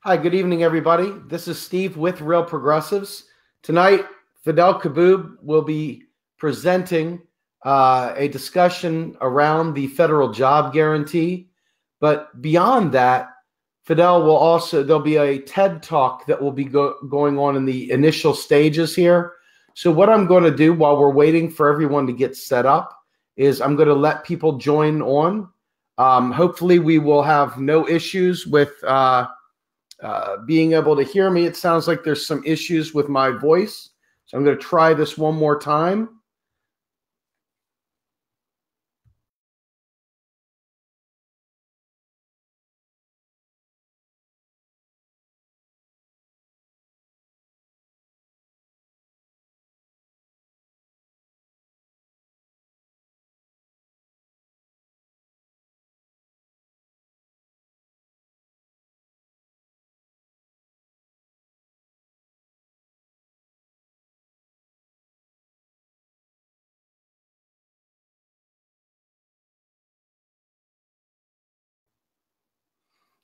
Hi, good evening, everybody. This is Steve with Real Progressives. Tonight, Fadhel Kaboub will be presenting a discussion around the federal job guarantee. But beyond that, there'll be a TED Talk that will be going on in the initial stages here. So what I'm going to do while we're waiting for everyone to get set up is I'm going to let people join on. Hopefully we will have no issues with being able to hear me. It sounds like there's some issues with my voice. So I'm going to try this one more time.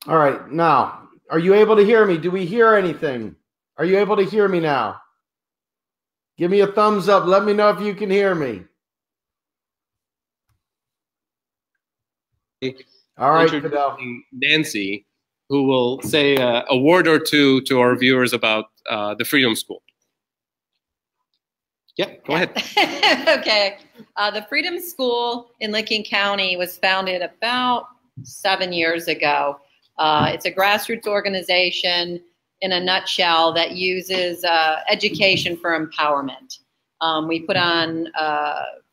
All right. Now, are you able to hear me? Do we hear anything? Are you able to hear me now? Give me a thumbs up. Let me know if you can hear me. All right, Fadhel. Nancy, who will say a word or two to our viewers about the Freedom School. Yeah, go ahead. Okay. The Freedom School in Licking County was founded about 7 years ago. It's a grassroots organization in a nutshell that uses education for empowerment. We put on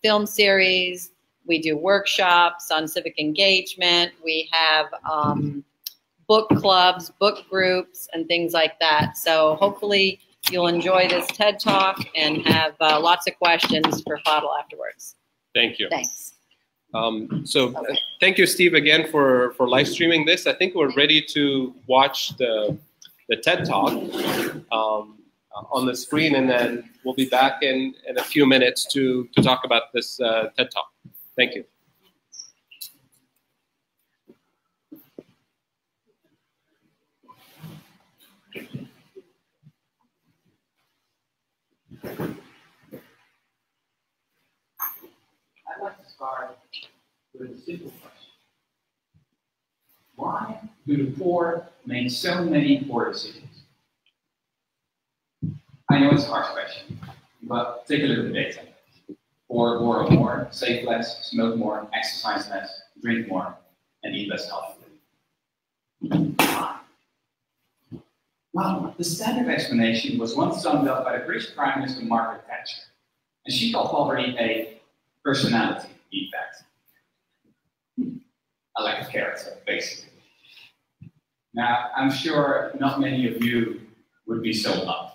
film series. We do workshops on civic engagement. We have book clubs, book groups, and things like that. So hopefully you'll enjoy this TED Talk and have lots of questions for Fadhel afterwards. Thank you. Thanks. Thank you, Steve, again for live streaming this. I think we're ready to watch the TED Talk on the screen, and then we'll be back in a few minutes to talk about this TED Talk. Thank you. I'd like to start with a simple question. Why do the poor make so many poor decisions? I know it's a harsh question, but take a look at the data. Poor borrow more, save less, smoke more, exercise less, drink more, and eat less healthily. Why? Well, the standard explanation was once summed up by the British Prime Minister Margaret Thatcher, and she called poverty a personality defect. A lack of character, basically. Now, I'm sure not many of you would be so blunt.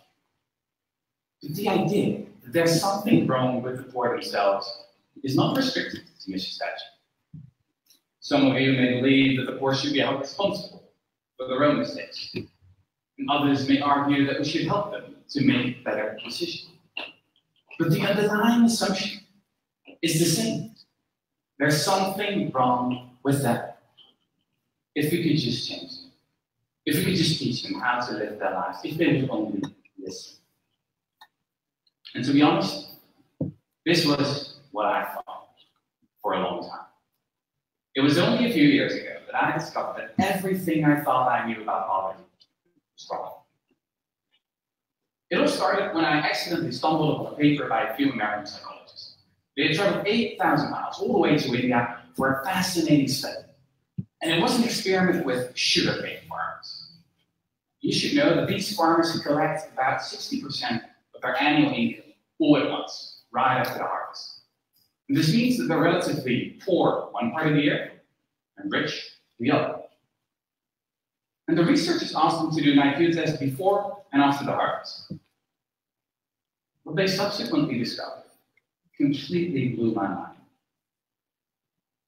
But the idea that there's something wrong with the poor themselves is not restricted to Mrs. Thatcher. Some of you may believe that the poor should be held responsible for their own mistakes. And others may argue that we should help them to make better decisions. But the underlying assumption is the same. There's something wrong with them. If we could just change them. If we could just teach them how to live their lives. If they would only listen. And to be honest, this was what I thought for a long time. It was only a few years ago that I discovered that everything I thought I knew about poverty was wrong. It all started when I accidentally stumbled upon a paper by a few American psychologists. They had traveled 8,000 miles all the way to India for a fascinating study. And it was an experiment with sugarcane farmers. You should know that these farmers collect about 60% of their annual income all at once, right after the harvest. And this means that they're relatively poor one part of the year and rich the other. And the researchers asked them to do an IQ test before and after the harvest. What they subsequently discovered completely blew my mind.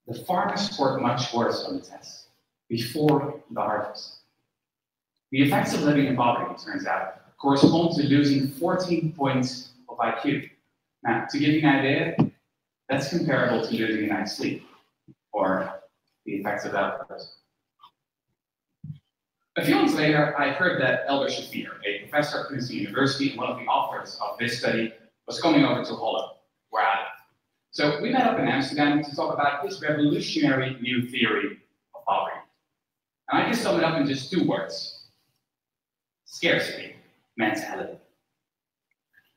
The farmers scored much worse on the test before the harvest. The effects of living in poverty, it turns out, correspond to losing 14 points of IQ. Now, to give you an idea, that's comparable to losing a night's sleep, or the effects of that person. A few months later, I heard that Elder Shafir, a professor at Princeton University and one of the authors of this study, was coming over to Holland, where I live. So we met up in Amsterdam to talk about his revolutionary new theory of poverty. And I can sum it up in just 2 words: scarcity mentality.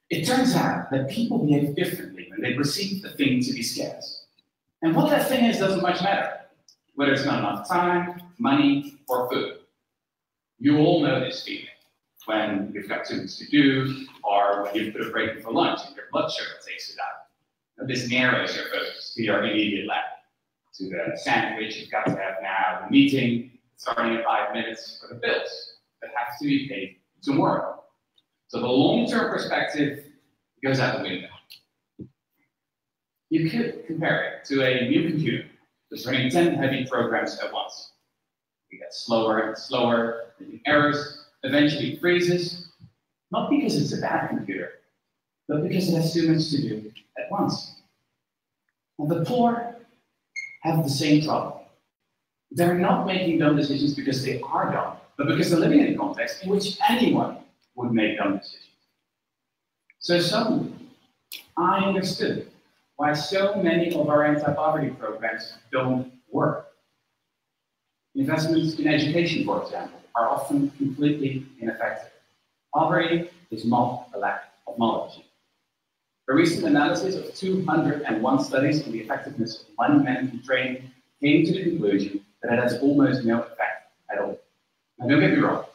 It turns out that people behave differently when they perceive the thing to be scarce. And what that thing is doesn't much matter, whether it's not enough time, money, or food. You all know this feeling when you've got too much to do, or when you've put a break for lunch and your blood sugar takes it out. And this narrows your focus to your immediate left, to the sandwich you've got to have now, the meeting starting in 5 minutes, or the bills that have to be paid tomorrow. So the long-term perspective goes out the window. You could compare it to a new computer that's running 10 heavy programs at once. It gets slower and slower, making errors, eventually it freezes, not because it's a bad computer, but because it has too much to do at once. And the poor have the same problem. They're not making dumb decisions because they are dumb, but because they're living in a context in which anyone would make dumb decisions. So suddenly, I understood why so many of our anti-poverty programs don't work. Investments in education, for example, are often completely ineffective. Poverty is not a lack of knowledge. A recent analysis of 201 studies on the effectiveness of money management training came to the conclusion that it has almost no effect at all. Now, don't get me wrong.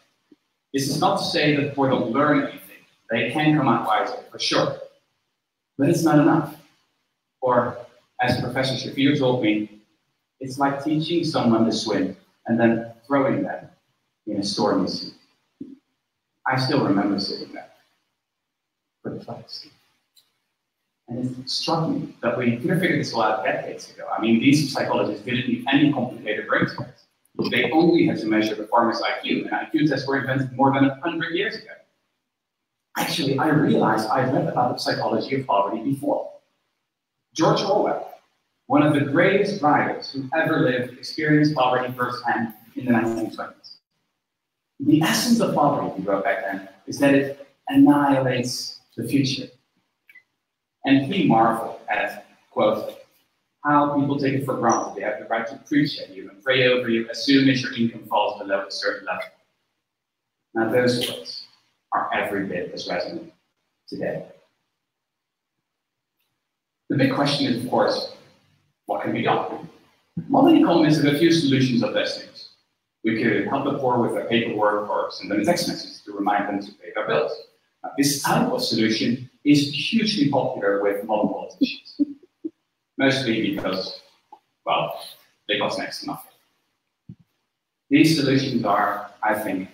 This is not to say that the poor don't learn anything. They can come out wiser, for sure. But it's not enough. Or, as Professor Shafir told me, it's like teaching someone to swim and then throwing them in a stormy sea. I still remember sitting there, perplexed. And it struck me that we could have figured this all out decades ago. I mean, these psychologists didn't need any complicated brain tests. They only had to measure the farmer's IQ, and IQ tests were invented more than 100 years ago. Actually, I realized I'd read about the psychology of poverty before. George Orwell, one of the greatest writers who ever lived, experienced poverty firsthand in the 1920s. The essence of poverty, he wrote back then, is that it annihilates the future. And he marveled at, quote, how people take it for granted. They have the right to preach at you and pray over you as soon as your income falls below a certain level. Now those words are every bit as resonant today. The big question is, of course, what can be done? Modern economists have a few solutions of those things. We could help the poor with their paperwork or send them a text message to remind them to pay their bills. Now, this type of solution is hugely popular with modern politicians. Mostly because, well, they cost next to nothing. These solutions are, I think,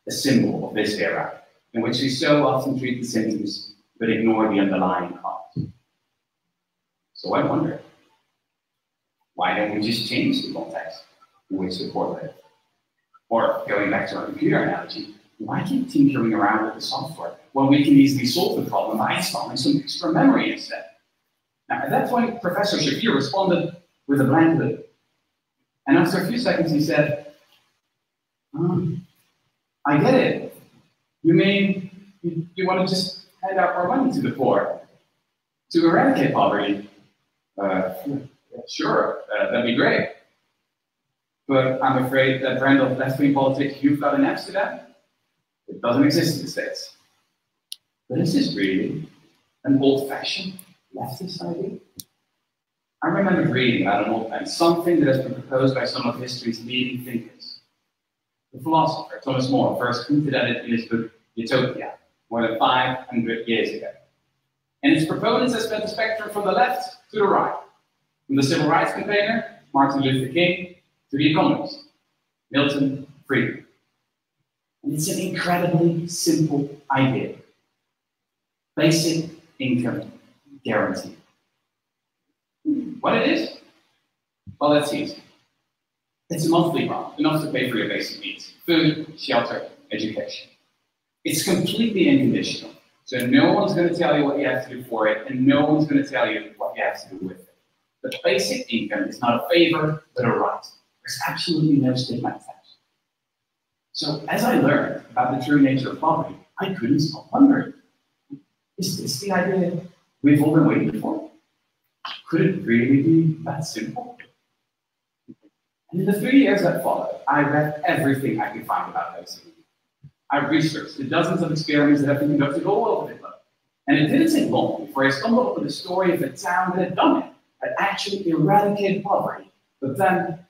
a symbol of this era, in which we so often treat the symptoms but ignore the underlying cause. So I wonder, why don't we just change the context in which the poor live? Or, going back to our computer analogy, why keep tinkering around with the software when we can easily solve the problem by installing some extra memory instead? Now, at that point, Professor Shafir responded with a blank look. And after a few seconds, he said, I get it. You mean you want to just hand out more money to the poor to eradicate poverty? Sure, that'd be great. But I'm afraid that brand of left-wing politics you've got in Amsterdam, it doesn't exist in the States. But is this really an old-fashioned leftist idea? I remember reading about an old man, something that has been proposed by some of history's leading thinkers. The philosopher Thomas More first hinted at it in his book Utopia, more than 500 years ago. And its proponents have spent the spectrum from the left to the right, from the civil rights campaigner, Martin Luther King, to the economist, Milton Friedman. And it's an incredibly simple idea. Basic income guarantee. What it is? Well, that's easy. It's a monthly grant, enough to pay for your basic needs: food, shelter, education. It's completely unconditional, so no one's going to tell you what you have to do for it, and no one's going to tell you what you have to do with it. The basic income is not a favor, but a right. There's absolutely no stigma attached. So as I learned about the true nature of poverty, I couldn't stop wondering, is this the idea we've all been waiting for? Could it really be that simple? And in the 3 years that followed, I read everything I could find about basic income. I researched the dozens of experiments that have been conducted all over the globe. And it didn't take long before I stumbled upon the story of a town that had done it, that actually eradicated poverty. But then,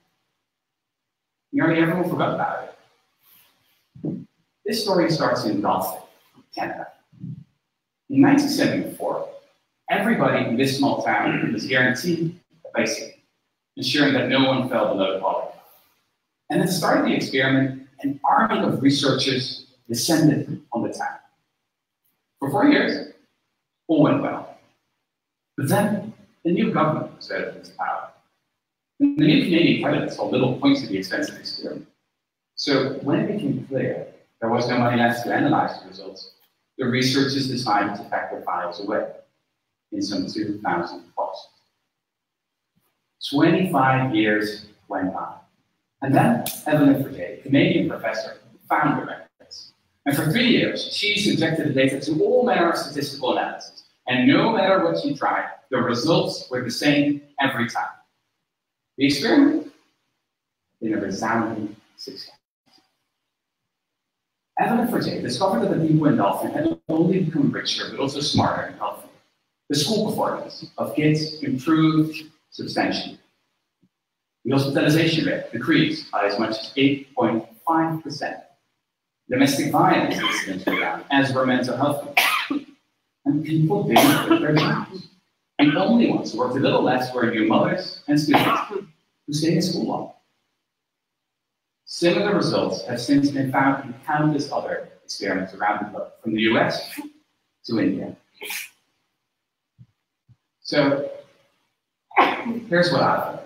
nearly everyone forgot about it. This story starts in Dauphin, Canada. In 1974, everybody in this small town was guaranteed a basic income, ensuring that no one fell below poverty. And at the start of the experiment, an army of researchers descended on the town. For 4 years, all went well. But then, the new government was out of its power. And the new Canadian president saw little point to the expensive experiment. So when it became clear there was no money left to analyze the results, the researchers decided to pack their files away in some 2,000 boxes. 25 years went by. And then Evelyn Forget, a Canadian professor, found the records. And for 3 years, she subjected the data to all manner of statistical analysis. And no matter what she tried, the results were the same every time. The experiment had been a resounding success. Evelyn Forget discovered that the people in Dauphin had not only become richer, but also smarter and healthier. The school performance of kids improved substantially. The hospitalization rate decreased by as much as 8.5%. Domestic violence incidents were down, as were mental health. And people didn't quit their jobs. The only ones who worked a little less were new mothers and students who stayed in school longer. Similar results have since been found in countless other experiments around the globe, from the US to India. So, here's what I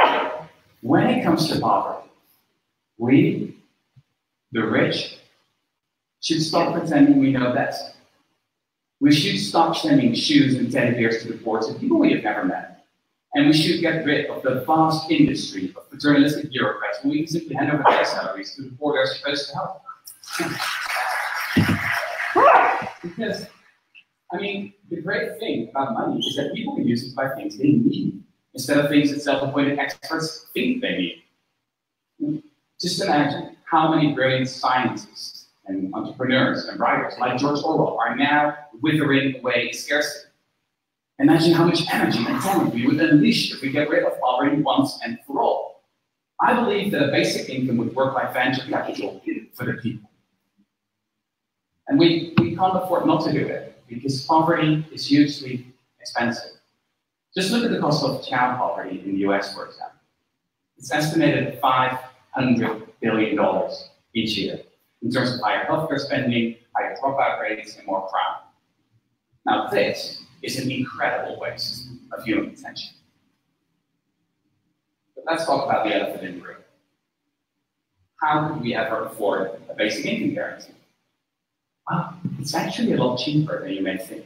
think. When it comes to poverty, we, the rich, should stop pretending we know best. We should stop sending shoes and teddy bears to the poor to people we have never met. And we should get rid of the vast industry of paternalistic bureaucrats who we can simply hand over their salaries to the poor they're supposed to help. Because, I mean, the great thing about money is that people can use it to buy things they need, instead of things that self-appointed experts think they need. Just imagine how many brilliant scientists and entrepreneurs and writers like George Orwell are now withering away in scarcity. Imagine how much energy and talent we would unleash if we get rid of poverty once and for all. I believe that a basic income would work like venture capital for the people. And we can't afford not to do it, because poverty is hugely expensive. Just look at the cost of child poverty in the US, for example. It's estimated at $500 billion each year, in terms of higher healthcare spending, higher dropout rates, and more crime. Now this is an incredible waste of human potential. But let's talk about the elephant in the room. How could we ever afford a basic income guarantee? Well, it's actually a lot cheaper than you may think.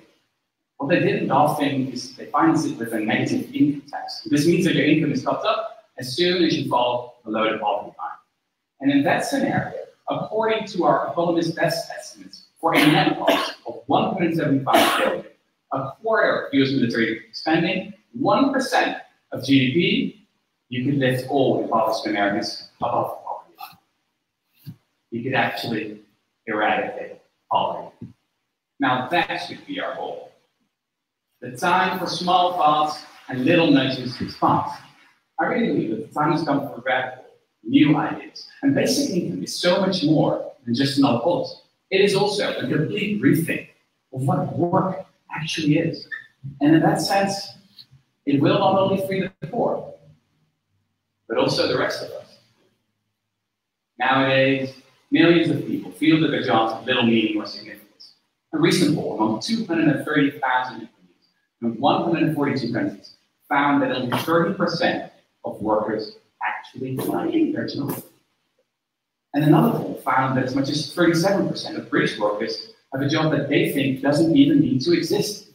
What they did in Dauphin is they financed it with a negative income tax. This means that your income is topped up as soon as you fall below the poverty line. And in that scenario, according to our economist best estimates, for a net cost of $175 billion, a quarter of US military spending, 1% of GDP, you could lift all impoverished Americans above the poverty line. You could actually eradicate poverty. Now that should be our goal. The time for small thoughts and little nudges is past. I really believe that the time has come for radical, new ideas. And basic income is so much more than just another policy. It is also a complete rethink of what work actually is. And in that sense, it will not only free the poor, but also the rest of us. Nowadays, millions of people feel that their jobs have little meaning or significance. A recent poll among 230,000 employees from 142 countries found that only 30% of workers actually like their job. And another poll found that as much as 37% of British workers have a job that they think doesn't even need to exist.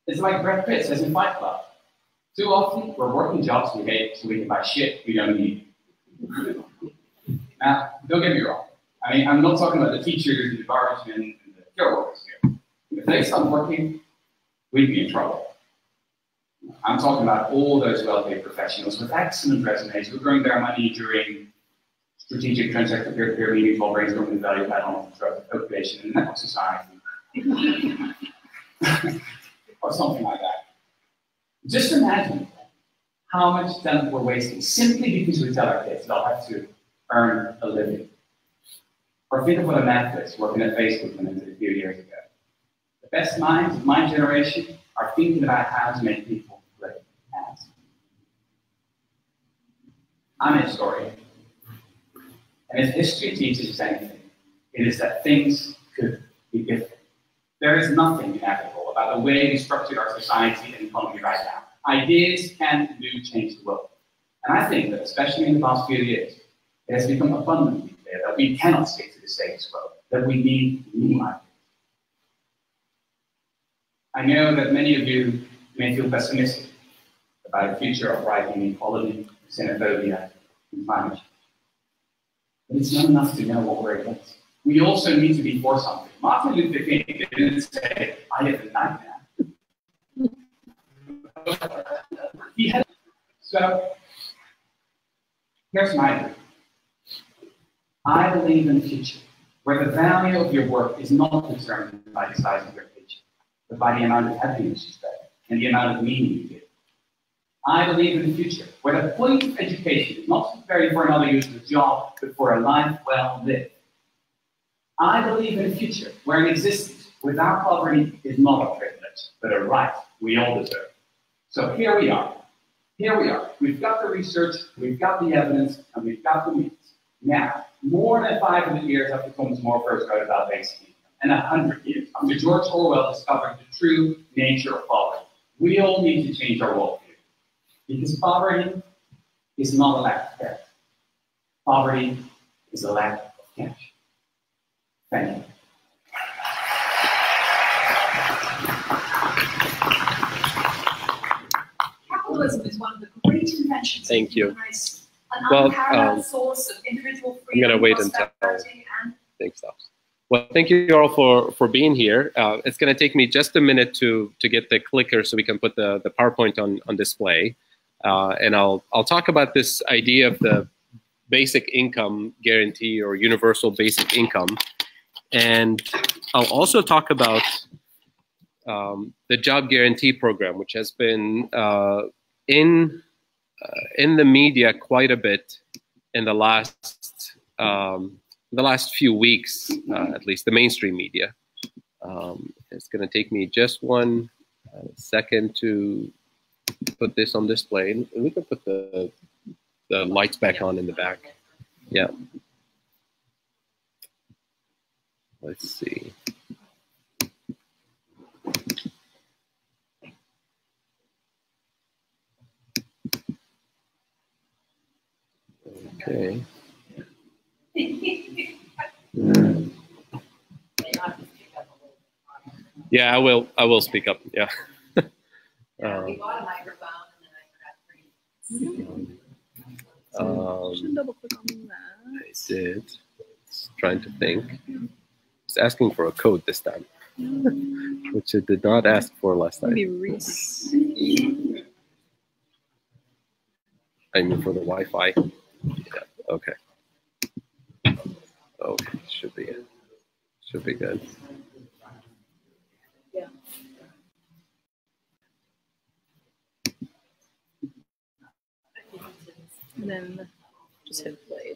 It's like Brad Pitt says in Fight Club. Too often, we're working jobs we hate so we can buy shit we don't need. Now, don't get me wrong. I mean, I'm not talking about the teachers, the garbage men, and the care workers here. If they stopped working, we'd be in trouble. I'm talking about all those well-paid professionals with excellent resumes who earned their money during strategic transaction peer-to-peer meetings while brainstorming the value panel of co-creation in the network society. Or something like that. Just imagine how much talent we're wasting simply because we tell our kids they'll have to earn a living. Or think of what a Netflix working at Facebook implemented a few years ago. The best minds of my generation are thinking about how to make people great ads. I'm a historian. And if history teaches us anything, it is that things could be different. There is nothing inevitable about the way we structure our society and economy right now. Ideas can and do change the world. And I think that, especially in the past few years, it has become abundantly clear that we cannot stick to the status quo, that we need new ideas. I know that many of you may feel pessimistic about the future of rising inequality, xenophobia, and climate change. But it's not enough to know what we're against. We also need to be for something. Martin Luther King didn't say, I have a nightmare. So, here's my view. I believe in a future where the value of your work is not determined by the size of your paycheck, but by the amount of happiness you spread and the amount of meaning you give. I believe in a future where the point of education is not to prepare you for another useless job, but for a life well lived. I believe in a future where an existence without poverty is not a privilege, but a right we all deserve. So here we are. Here we are. We've got the research, we've got the evidence, and we've got the means. Now, more than 500 years after Thomas More first wrote about basic income, and 100 years after George Orwell discovered the true nature of poverty, we all need to change our worldview. Because poverty is not a lack of cash. Poverty is a lack of cash. Thank you. Capitalism is one of the great inventions. Thank you. An unparalleled source of individual freedom. I'm going to wait until thing stops. Well, thank you all for being here. It's going to take me just a minute to get the clicker so we can put the PowerPoint on display. And I'll talk about this idea of the basic income guarantee or universal basic income. And I'll also talk about the job guarantee program, which has been in the media quite a bit in the last few weeks, at least the mainstream media. It's going to take me just one second to put this on display, and we can put the lights back on in the back. Yeah. Let's see. Okay. Yeah, I will speak up. Yeah. We bought a microphone and then I forgot to Should double click on that. I did. Just trying to think. It's asking for a code this time, which it did not ask for last time. Maybe Reese. I mean, for the Wi-Fi. Yeah. Okay. Okay. Should be good. Yeah. And then just hit play.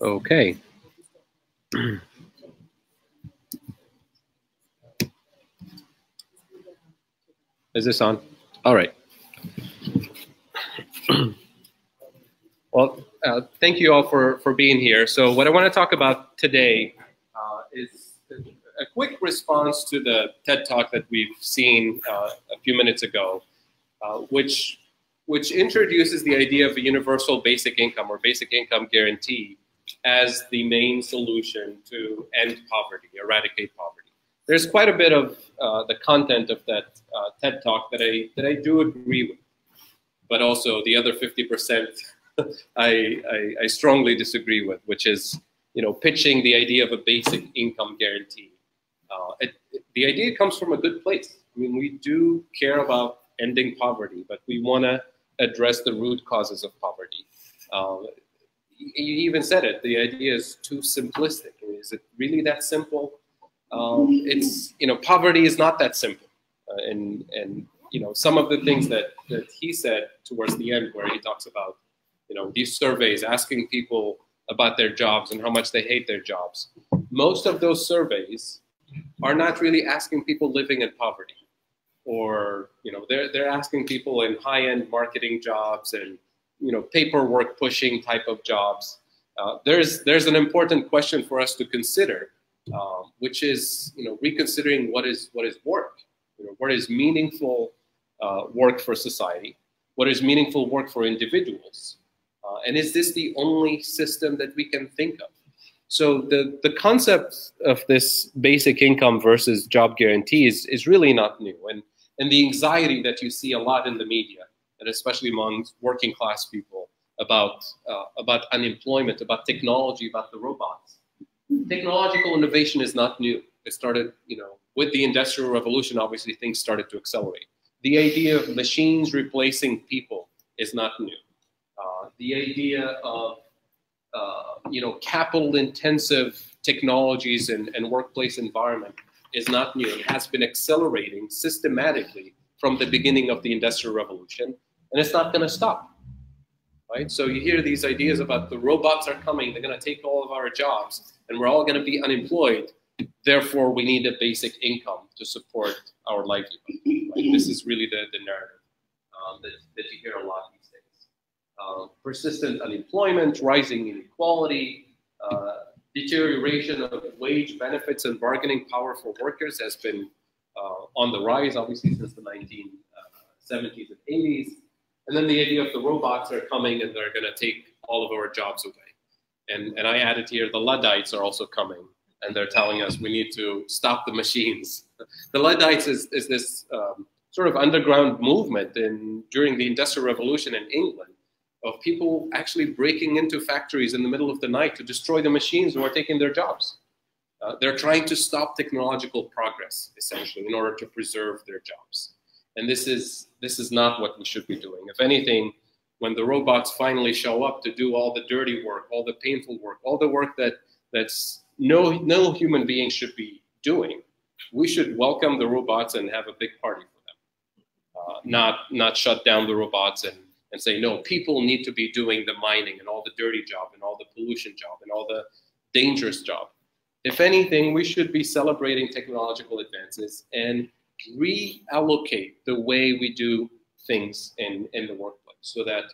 Okay. Is this on? All right. Well, thank you all for being here. So what I want to talk about today is a quick response to the TED Talk that we've seen a few minutes ago, which introduces the idea of a universal basic income or basic income guarantee as the main solution to end poverty, eradicate poverty. There's quite a bit of the content of that TED Talk that I do agree with, but also the other 50% I strongly disagree with, which is, you know, pitching the idea of a basic income guarantee. The idea comes from a good place. I mean, we do care about ending poverty, but we want to address the root causes of poverty. You even said it, the idea is too simplistic. I mean, is it really that simple? It's, you know, poverty is not that simple. And you know, some of the things that he said towards the end, where he talks about, you know, these surveys asking people about their jobs and how much they hate their jobs. Most of those surveys are not really asking people living in poverty, or, you know, they're asking people in high-end marketing jobs and, you know, paperwork pushing type of jobs. There's an important question for us to consider, which is, you know, reconsidering what is work. You know, what is meaningful work for society? What is meaningful work for individuals? And is this the only system that we can think of? So the concept of this basic income versus job guarantees is really not new. And the anxiety that you see a lot in the media, and especially among working class people, about unemployment, about technology, about the robots. Technological innovation is not new. It started, you know, with the Industrial Revolution. Obviously, things started to accelerate. The idea of machines replacing people is not new. The idea of you know, capital-intensive technologies and workplace environment is not new. It has been accelerating systematically from the beginning of the Industrial Revolution, and it's not going to stop. Right? So you hear these ideas about the robots are coming, they're going to take all of our jobs, and we're all going to be unemployed. Therefore, we need a basic income to support our livelihood. Right? This is really the narrative that you hear a lot these days. Persistent unemployment, rising inequality, deterioration of wage benefits and bargaining power for workers has been on the rise, obviously, since the 1970s and 80s. And then the idea of the robots are coming and they're going to take all of our jobs away. And I added here, the Luddites are also coming, and they're telling us we need to stop the machines. The Luddites is this sort of underground movement during the Industrial Revolution in England, of people actually breaking into factories in the middle of the night to destroy the machines who are taking their jobs. They're trying to stop technological progress, essentially, in order to preserve their jobs. And this is not what we should be doing. If anything, when the robots finally show up to do all the dirty work, all the painful work, all the work that's no human being should be doing, we should welcome the robots and have a big party for them. Not shut down the robots and say, no, people need to be doing the mining and all the dirty job and all the pollution job and all the dangerous job. If anything, we should be celebrating technological advances and reallocate the way we do things in the workplace, so that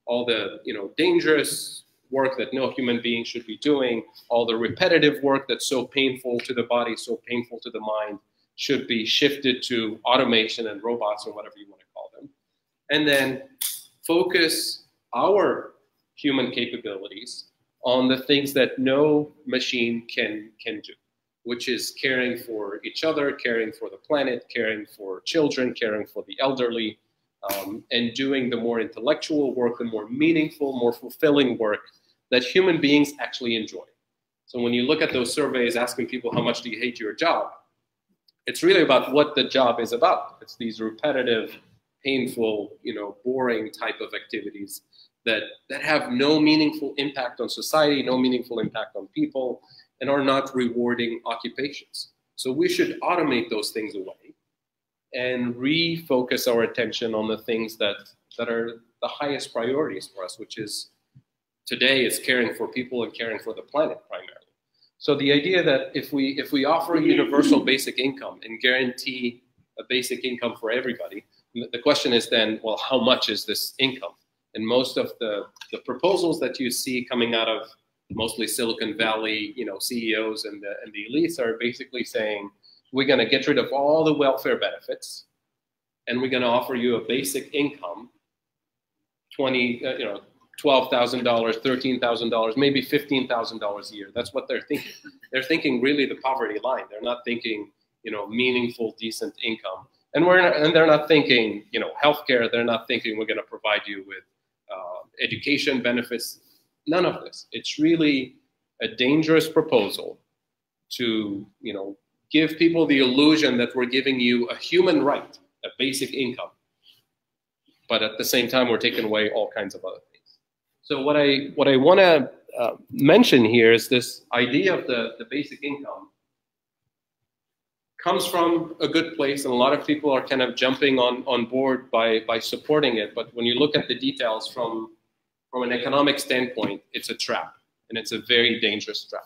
all the, you know, dangerous work that no human being should be doing, all the repetitive work that's so painful to the body, so painful to the mind, should be shifted to automation and robots, or whatever you want to call them. And then focus our human capabilities on the things that no machine can do, which is caring for each other, caring for the planet, caring for children, caring for the elderly, and doing the more intellectual work, the more meaningful, more fulfilling work that human beings actually enjoy. So when you look at those surveys asking people how much do you hate your job, it's really about what the job is about. It's these repetitive, painful, you know, boring type of activities that have no meaningful impact on society, no meaningful impact on people, and are not rewarding occupations. So we should automate those things away and refocus our attention on the things that are the highest priorities for us, which is today is caring for people and caring for the planet primarily. So the idea that if we offer a universal basic income and guarantee a basic income for everybody, the question is then, well, how much is this income? And most of the proposals that you see coming out of mostly Silicon Valley, you know, CEOs and the elites are basically saying, we're going to get rid of all the welfare benefits, and we're going to offer you a basic income, $12,000, $13,000, maybe $15,000 a year. That's what they're thinking. They're thinking really the poverty line. They're not thinking, you know, meaningful, decent income. And they're not thinking, you know, healthcare. They're not thinking we're going to provide you with education benefits. None of this. It's really a dangerous proposal to, you know, give people the illusion that we're giving you a human right, a basic income, but at the same time we're taking away all kinds of other things. So what I want to mention here is this idea of the basic income comes from a good place, and a lot of people are kind of jumping on board by supporting it. But when you look at the details from an economic standpoint, it's a trap, and it's a very dangerous trap.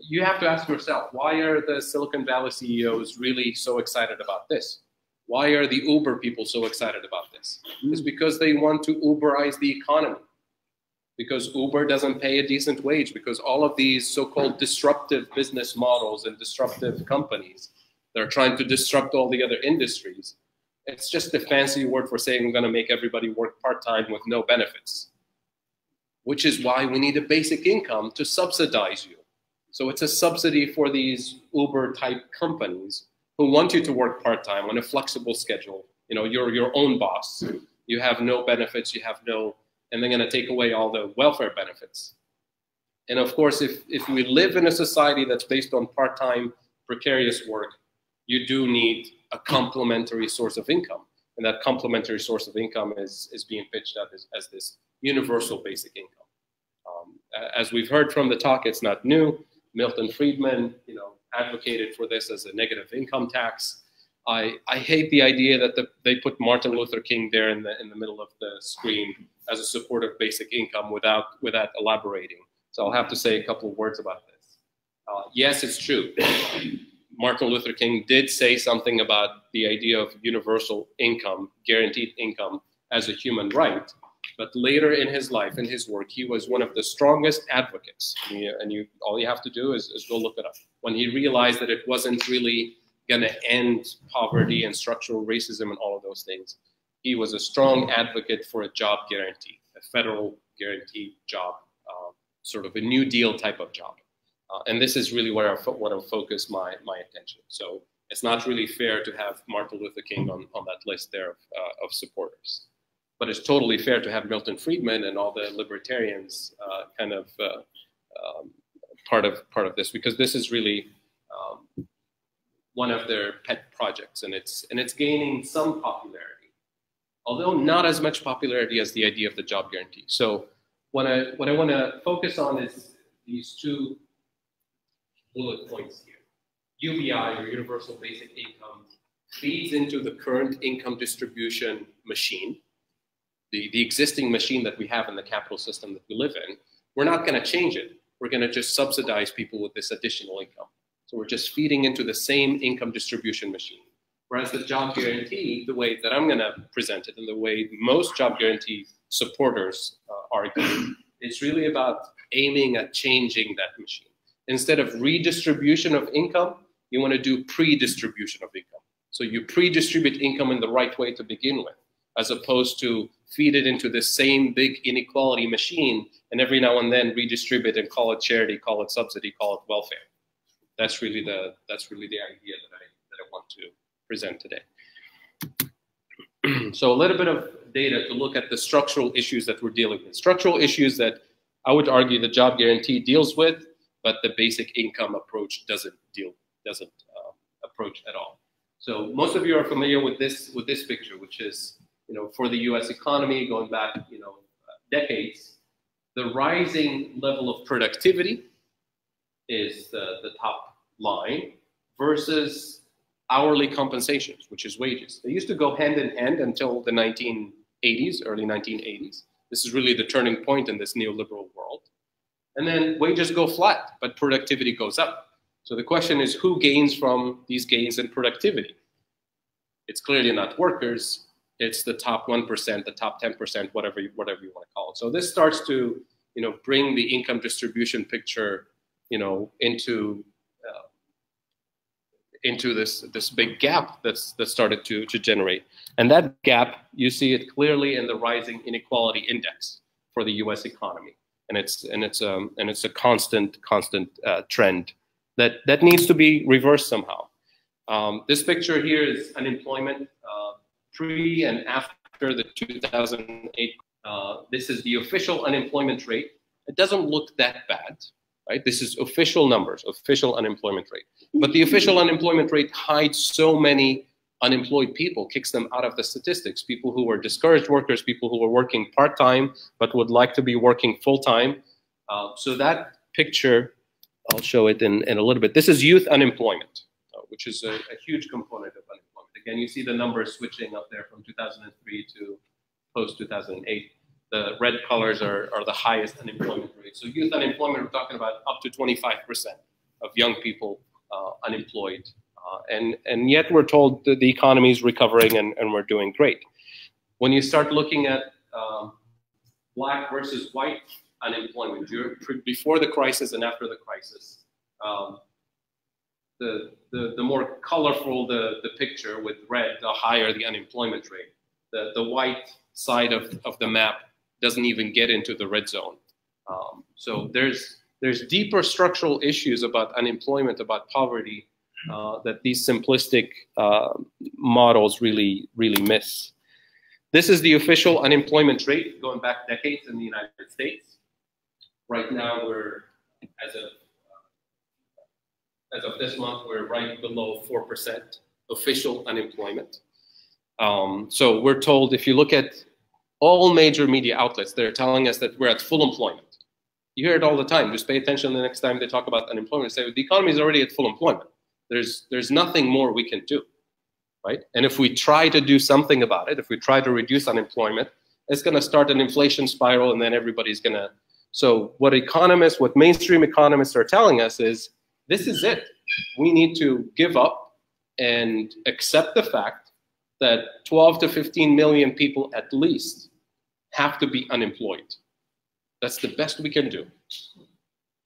You have to ask yourself, why are the Silicon Valley CEOs really so excited about this? Why are the Uber people so excited about this? It's because they want to Uberize the economy. Because Uber doesn't pay a decent wage, because all of these so-called disruptive business models and disruptive companies, they're trying to disrupt all the other industries. It's just a fancy word for saying we're going to make everybody work part-time with no benefits, which is why we need a basic income to subsidize you. So it's a subsidy for these Uber-type companies who want you to work part-time on a flexible schedule. You know, you're your own boss. You have no benefits, you have no, and they're going to take away all the welfare benefits. And of course, if we live in a society that's based on part-time, precarious work, you do need a complementary source of income. And that complementary source of income is being pitched up as this universal basic income. As we've heard from the talk, it's not new. Milton Friedman, you know, advocated for this as a negative income tax. I hate the idea that they put Martin Luther King there in the middle of the screen as a support of basic income without elaborating. So I'll have to say a couple of words about this. Yes, it's true. Martin Luther King did say something about the idea of universal income, guaranteed income, as a human right. But later in his life, in his work, he was one of the strongest advocates. All you have to do is go look it up. When he realized that it wasn't really going to end poverty and structural racism and all of those things, he was a strong advocate for a job guarantee, a federal guaranteed job, sort of a New Deal type of job. And this is really where I want to focus my attention. So it's not really fair to have Martin Luther King on that list there of supporters. But it's totally fair to have Milton Friedman and all the libertarians part of this, because this is really one of their pet projects, and it's gaining some popularity, although not as much popularity as the idea of the job guarantee. So what I want to focus on is these two bullet points here. UBI, or Universal Basic Income, feeds into the current income distribution machine, the existing machine that we have in the capital system that we live in. We're not going to change it. We're going to just subsidize people with this additional income. So we're just feeding into the same income distribution machine. Whereas the job guarantee, the way that I'm going to present it and the way most job guarantee supporters argue, is really about aiming at changing that machine. Instead of redistribution of income, you want to do pre-distribution of income. So you pre-distribute income in the right way to begin with, as opposed to feed it into the same big inequality machine and every now and then redistribute and call it charity, call it subsidy, call it welfare. That's really the idea that I want to present today. So a little bit of data to look at the structural issues that we're dealing with. Structural issues that I would argue the job guarantee deals with, but the basic income approach doesn't approach at all. So most of you are familiar with this picture, which is, you know, for the U.S. economy going back, you know, decades, the rising level of productivity is the top line versus hourly compensations, which is wages. They used to go hand in hand until the 1980s, early 1980s. This is really the turning point in this neoliberal world. And then wages go flat, but productivity goes up. So the question is, who gains from these gains in productivity? It's clearly not workers. It's the top 1%, the top 10%, whatever you want to call it. So this starts to, you know, bring the income distribution picture, you know, into this big gap that's started to generate. And that gap, you see it clearly in the rising inequality index for the U.S. economy. And it's a constant trend that needs to be reversed somehow. This picture here is unemployment pre and after the 2008. This is the official unemployment rate. It doesn't look that bad, right? This is official numbers, official unemployment rate. But the official unemployment rate hides so many unemployed people, kicks them out of the statistics. People who are discouraged workers, people who are working part-time but would like to be working full-time. So that picture, I'll show it in a little bit. This is youth unemployment, which is a huge component of unemployment. Again, you see the numbers switching up there from 2003 to post-2008. The red colors are the highest unemployment rate. So youth unemployment, we're talking about up to 25% of young people unemployed. And yet we're told that the economy is recovering and we're doing great. When you start looking at black versus white unemployment, before the crisis and after the crisis, the more colorful the picture with red, the higher the unemployment rate. The white side of the map doesn't even get into the red zone. So there's deeper structural issues about unemployment, about poverty, that these simplistic models really miss. This is the official unemployment rate going back decades in the United States. Right now, we're, as of this month, we're right below 4% official unemployment. So we're told, if you look at all major media outlets, they're telling us that we're at full employment. You hear it all the time. Just pay attention the next time they talk about unemployment. Say, the economy is already at full employment. There's nothing more we can do, right? And if we try to do something about it, if we try to reduce unemployment, it's going to start an inflation spiral, and then everybody's going to. So what mainstream economists are telling us is, this is it. We need to give up and accept the fact that 12 to 15 million people at least have to be unemployed. That's the best we can do.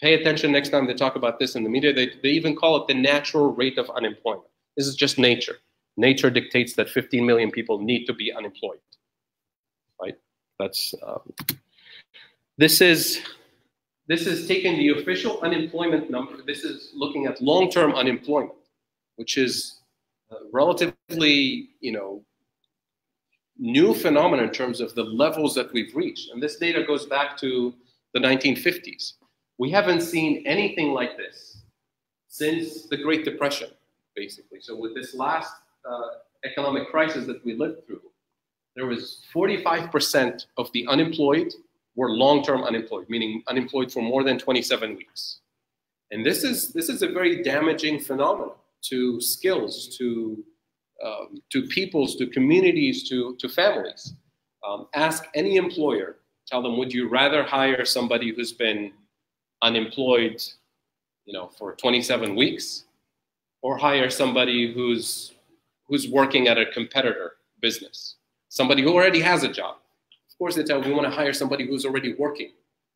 Pay attention next time they talk about this in the media. They even call it the natural rate of unemployment. This is just nature. Nature dictates that 15 million people need to be unemployed, right? That's this is taking the official unemployment number. This is looking at long-term unemployment, which is relatively, new phenomenon in terms of the levels that we've reached. And this data goes back to the 1950s. We haven't seen anything like this since the Great Depression, basically. So with this last economic crisis that we lived through, there was 45% of the unemployed were long-term unemployed, meaning unemployed for more than 27 weeks. And this is a very damaging phenomenon to skills, to peoples, to communities, to families. Ask any employer, tell them, would you rather hire somebody who's been unemployed, for 27 weeks, or hire somebody who's working at a competitor business, somebody who already has a job? Of course, they tell, we want to hire somebody who's already working,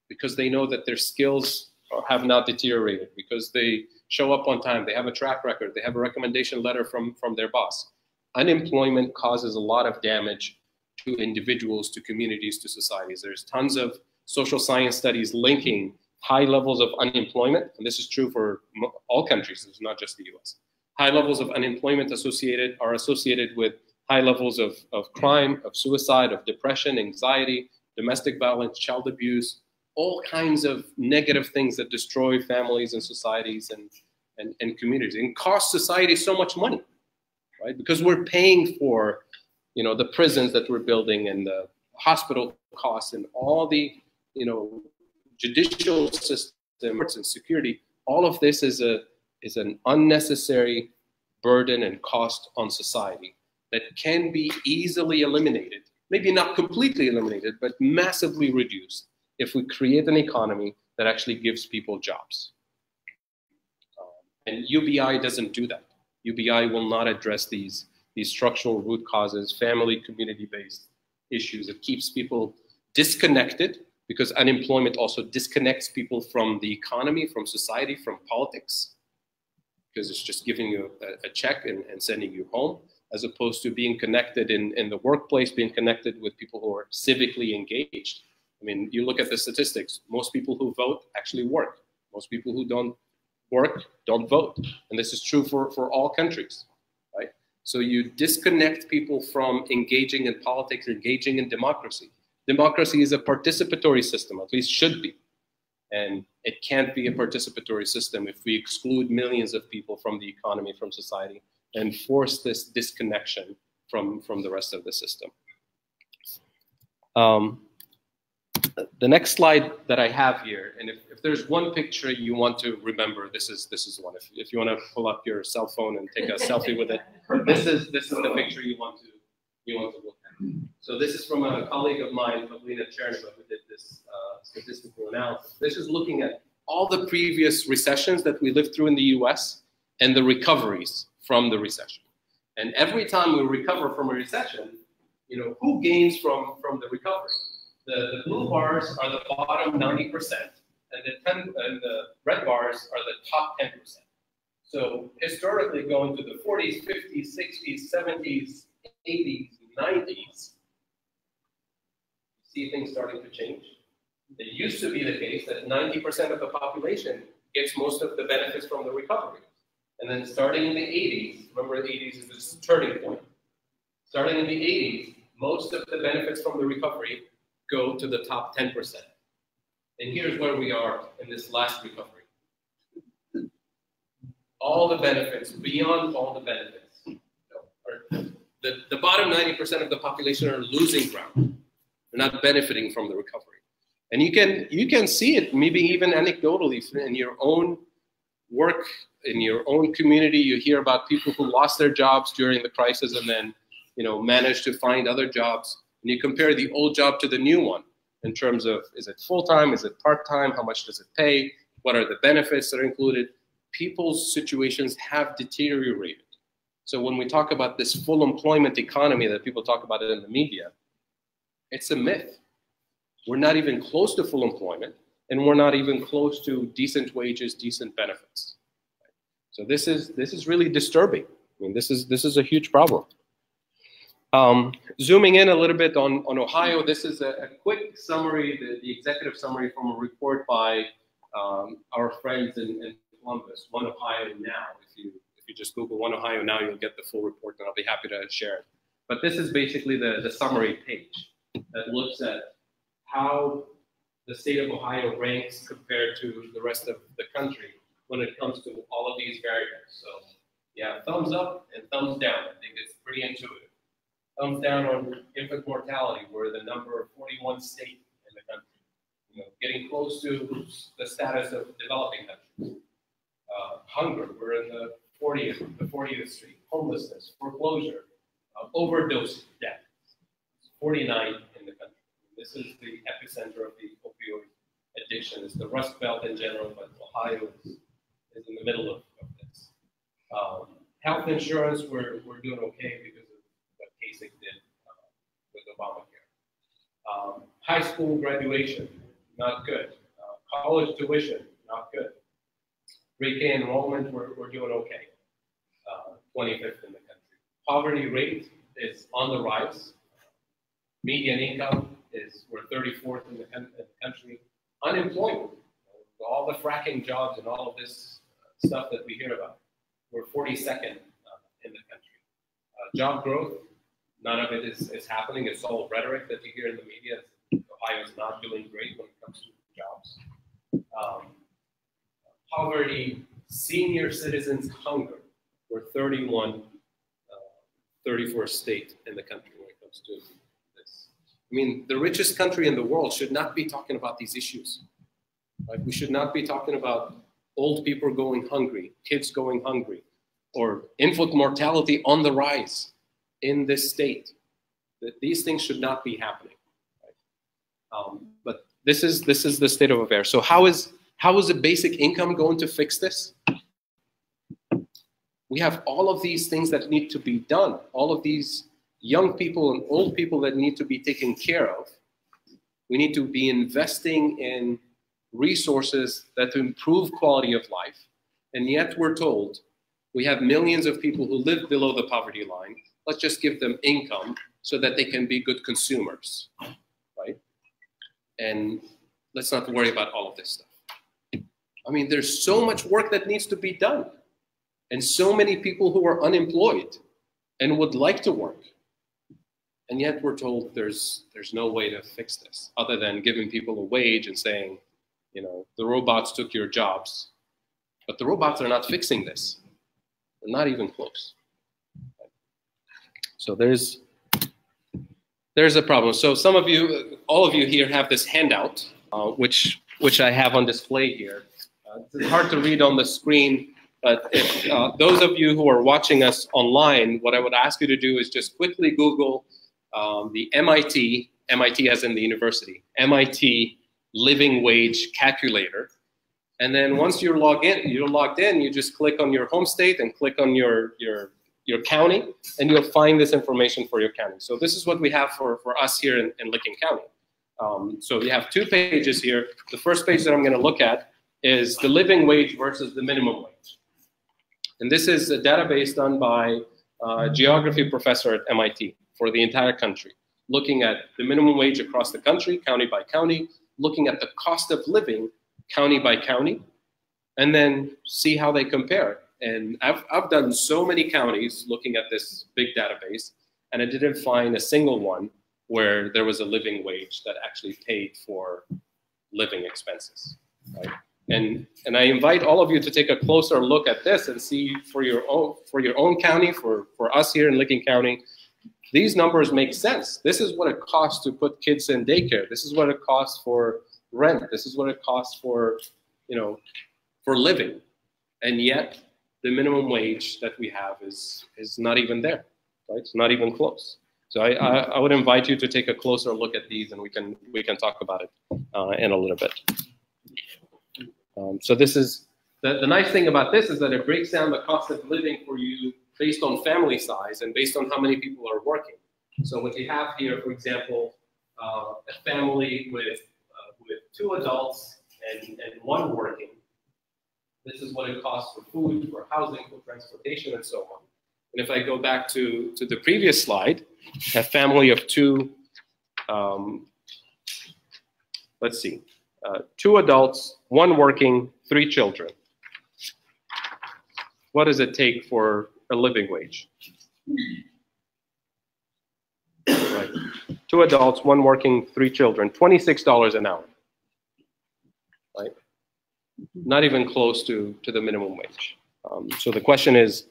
because they know that their skills have not deteriorated, because they show up on time, they have a track record, they have a recommendation letter from their boss. Unemployment causes a lot of damage to individuals, to communities, to societies. There's tons of social science studies linking high levels of unemployment, and this is true for all countries, it's not just the US. High levels of unemployment are associated with high levels of crime, of suicide, of depression, anxiety, domestic violence, child abuse, all kinds of negative things that destroy families and societies and communities, and cost society so much money, right? Because we're paying for, the prisons that we're building, and the hospital costs, and all the, judicial systems and security. All of this is an unnecessary burden and cost on society that can be easily eliminated, maybe not completely eliminated, but massively reduced if we create an economy that actually gives people jobs. And UBI doesn't do that. UBI will not address these structural root causes, family, community-based issues. It keeps people disconnected, because unemployment also disconnects people from the economy, from society, from politics, because it's just giving you a check and sending you home, as opposed to being connected in the workplace, being connected with people who are civically engaged. I mean, you look at the statistics, most people who vote actually work. Most people who don't work don't vote. And this is true for all countries. So you disconnect people from engaging in politics, engaging in democracy. Democracy is a participatory system, at least should be. And it can't be a participatory system if we exclude millions of people from the economy, from society, and force this disconnection from the rest of the system. The next slide that I have here, and if there's one picture you want to remember, this is one. If you want to pull up your cell phone and take a selfie with it, this is the picture you want to look at. So this is from a colleague of mine, Paulina Chernova, who did this statistical analysis. This is looking at all the previous recessions that we lived through in the US and the recoveries from the recession. And every time we recover from a recession, you know, who gains from the recovery? The blue bars are the bottom 90%, and the red bars are the top 10%. So historically, going to the 40s, 50s, 60s, 70s, 80s, 90s, see things starting to change. It used to be the case that 90% of the population gets most of the benefits from the recovery. And then starting in the 80s, remember the 80s is this turning point. Starting in the 80s, most of the benefits from the recovery go to the top 10%. And here's where we are in this last recovery. All the benefits, beyond all the benefits, the bottom 90% of the population are losing ground. They're not benefiting from the recovery. And you can see it, maybe even anecdotally in your own work, in your own community. You hear about people who lost their jobs during the crisis and then, you know, managed to find other jobs. And you compare the old job to the new one in terms of, is it full-time, is it part-time, how much does it pay, what are the benefits that are included? People's situations have deteriorated. So when we talk about this full employment economy that people talk about it in the media, it's a myth. We're not even close to full employment, and we're not even close to decent wages, decent benefits. So this is really disturbing. I mean, this is a huge problem. Zooming in a little bit on Ohio, this is a quick summary, the executive summary from a report by our friends in Columbus, One Ohio Now. If you just Google One Ohio Now, you'll get the full report, and I'll be happy to share it. But this is basically the summary page that looks at how the state of Ohio ranks compared to the rest of the country when it comes to all of these variables. So yeah, thumbs up and thumbs down. I think it's pretty intuitive. Thumbs down on infant mortality. We're the number 41 state in the country. You know, getting close to the status of developing countries. Hunger, we're in the 40th street. Homelessness, foreclosure, overdose death. 49 in the country. This is the epicenter of the opioid addiction. It's the Rust Belt in general, but Ohio is in the middle of this. Health insurance, we're doing okay because of what Kasich did with Obamacare. High school graduation, not good. College tuition, not good. Pre-K enrollment, we're doing okay. 25th in the country. Poverty rate is on the rise. Median income we're 34th in the country. Unemployment, all the fracking jobs and all of this stuff that we hear about, we're 42nd in the country. Job growth, none of it is happening. It's all rhetoric that you hear in the media. Ohio is not doing great when it comes to jobs. Poverty, senior citizens hunger, we're 34th state in the country when it comes to this. I mean, the richest country in the world should not be talking about these issues. Right? We should not be talking about old people going hungry, kids going hungry, or infant mortality on the rise in this state. These things should not be happening. Right? But this is the state of affairs. So how is a basic income going to fix this? We have all of these things that need to be done, all of these young people and old people that need to be taken care of. We need to be investing in resources that improve quality of life. And yet we're told we have millions of people who live below the poverty line. Let's just give them income so that they can be good consumers, right? And let's not worry about all of this stuff. I mean, there's so much work that needs to be done. And so many people who are unemployed. and would like to work. And yet we're told there's no way to fix this other than giving people a wage and saying, you know, the robots took your jobs. But the robots are not fixing this. They're not even close. So there's a problem. So some of you, all of you here have this handout, which I have on display here. It's hard to read on the screen, but if those of you who are watching us online, what I would ask you to do is just quickly Google the MIT as in the university, MIT living wage calculator. And then once you're logged in, you just click on your home state and click on your county, and you'll find this information for your county. So this is what we have for us here in Licking County. So you have 2 pages here. The first page that I'm going to look at is the living wage versus the minimum wage. And this is a database done by a geography professor at MIT for the entire country, looking at the minimum wage across the country, county by county, looking at the cost of living county by county, and then see how they compare. And I've done so many counties looking at this big database, and I didn't find a single one where there was a living wage that actually paid for living expenses, right? And I invite all of you to take a closer look at this and see for your own county, for us here in Licking County, these numbers make sense. This is what it costs to put kids in daycare. This is what it costs for rent. This is what it costs for, you know, for living. And yet the minimum wage that we have is not even there, right? It's not even close. So I would invite you to take a closer look at these, and we can talk about it in a little bit. So this is, the nice thing about this is that it breaks down the cost of living for you based on family size and based on how many people are working. So what you have here, for example, a family with 2 adults and 1 working. This is what it costs for food, for housing, for transportation, and so on. And if I go back to the previous slide, a family of 2, let's see, 2 adults, 1 working, 3 children. What does it take for a living wage? Right. 2 adults, 1 working, 3 children, $26 an hour. Right? Not even close to the minimum wage. So the question is,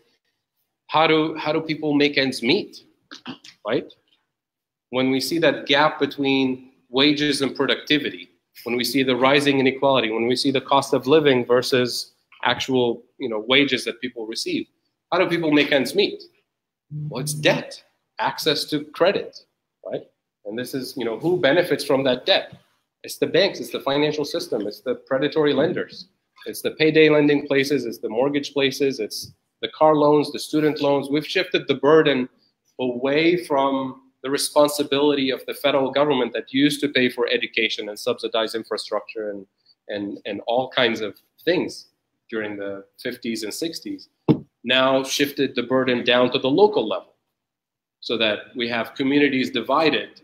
how do people make ends meet, right? When we see that gap between wages and productivity, when we see the rising inequality, when we see the cost of living versus actual, you know, wages that people receive, how do people make ends meet? Well, it's debt, access to credit, right? And this is, you know, who benefits from that debt? It's the banks, it's the financial system, it's the predatory lenders, it's the payday lending places, it's the mortgage places, it's the car loans, the student loans. We've shifted the burden away from the responsibility of the federal government that used to pay for education and subsidize infrastructure and all kinds of things during the 50s and 60s. Now shifted the burden down to the local level so that we have communities divided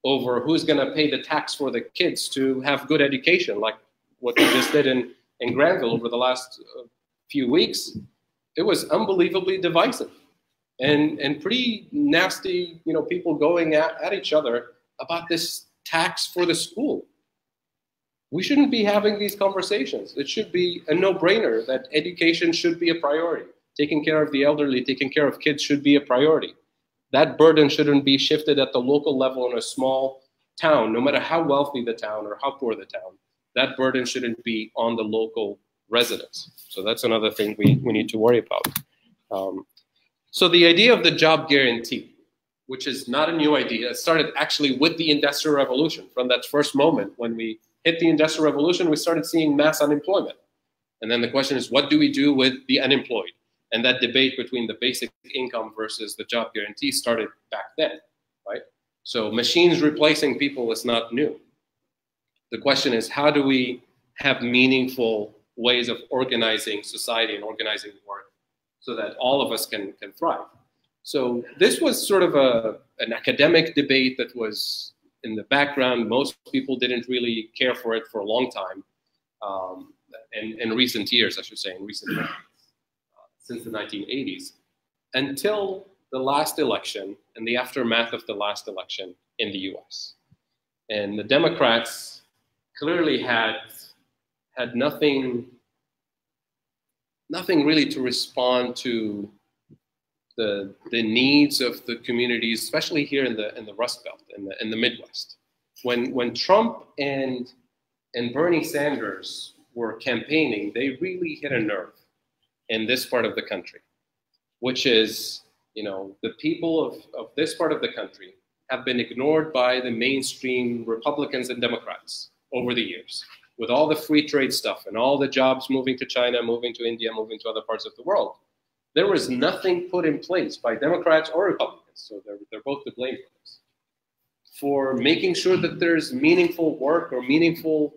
over who's going to pay the tax for the kids to have good education, like what we just did in Granville over the last few weeks. It was unbelievably divisive and pretty nasty, you know, people going at each other about this tax for the school. We shouldn't be having these conversations. It should be a no-brainer that education should be a priority. Taking care of the elderly, taking care of kids should be a priority. That burden shouldn't be shifted at the local level in a small town, no matter how wealthy the town or how poor the town. That burden shouldn't be on the local residents. So that's another thing we need to worry about. So the idea of the job guarantee, which is not a new idea, it started actually with the Industrial Revolution. From that first moment when we hit the Industrial Revolution, we started seeing mass unemployment. And then the question is, what do we do with the unemployed? And that debate between the basic income versus the job guarantee started back then, right? So machines replacing people is not new. The question is, how do we have meaningful ways of organizing society and organizing work so that all of us can thrive? So this was sort of an academic debate that was in the background. Most people didn't really care for it for a long time. In recent years, I should say, in recent years. Since the 1980s, until the last election and the aftermath of the last election in the US. And the Democrats clearly had nothing really to respond to the needs of the communities, especially here in the Rust Belt, in the Midwest. When Trump and Bernie Sanders were campaigning, they really hit a nerve in this part of the country, which is, the people of this part of the country have been ignored by the mainstream Republicans and Democrats over the years, with all the free trade stuff and all the jobs moving to China, moving to India, moving to other parts of the world. There was nothing put in place by Democrats or Republicans, so they're both to blame for this, for making sure that there's meaningful work or meaningful,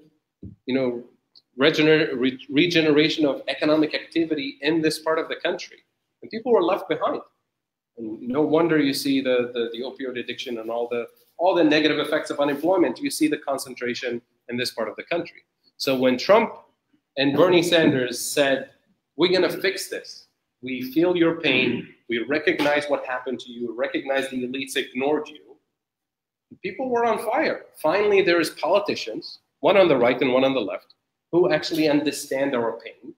regeneration of economic activity in this part of the country. And people were left behind. And no wonder you see the opioid addiction and all the negative effects of unemployment. You see the concentration in this part of the country. So when Trump and Bernie Sanders said, we're going to fix this, we feel your pain, we recognize what happened to you, recognize the elites ignored you, people were on fire. Finally, there's politicians, one on the right and one on the left, who actually understand our pain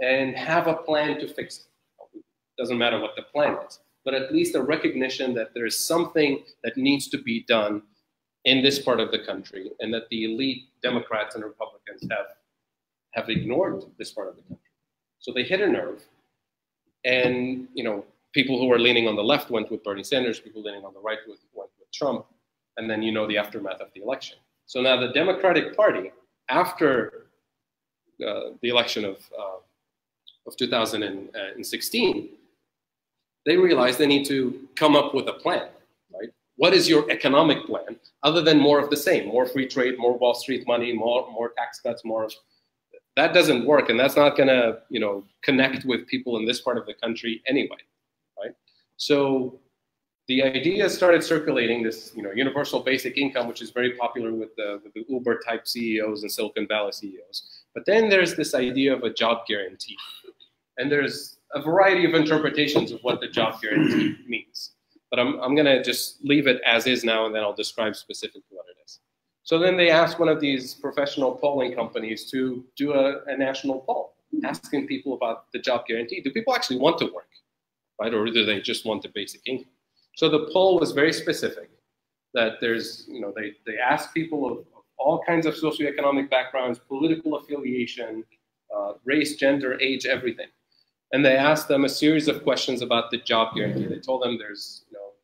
and have a plan to fix it. It doesn't matter what the plan is, but at least a recognition that there is something that needs to be done in this part of the country, and that the elite Democrats and Republicans have ignored this part of the country. So they hit a nerve, and people who were leaning on the left went with Bernie Sanders, people leaning on the right went with Trump, and then the aftermath of the election. So now the Democratic Party, after the election of 2016, they realized they need to come up with a plan, right? What is your economic plan, other than more of the same, more free trade, more Wall Street money, more tax cuts, that doesn't work, and that's not gonna, connect with people in this part of the country anyway, right? So the idea started circulating, this, universal basic income, which is very popular with the Uber type CEOs and Silicon Valley CEOs. But then there's this idea of a job guarantee, and there's a variety of interpretations of what the job guarantee means. But I'm going to just leave it as is now, and then I'll describe specifically what it is. So then they asked one of these professional polling companies to do a national poll, asking people about the job guarantee. Do people actually want to work, right? Or do they just want the basic income? So the poll was very specific, that there's, they asked people of all kinds of socioeconomic backgrounds, political affiliation, race, gender, age, everything. And they asked them a series of questions about the job guarantee. They told them there's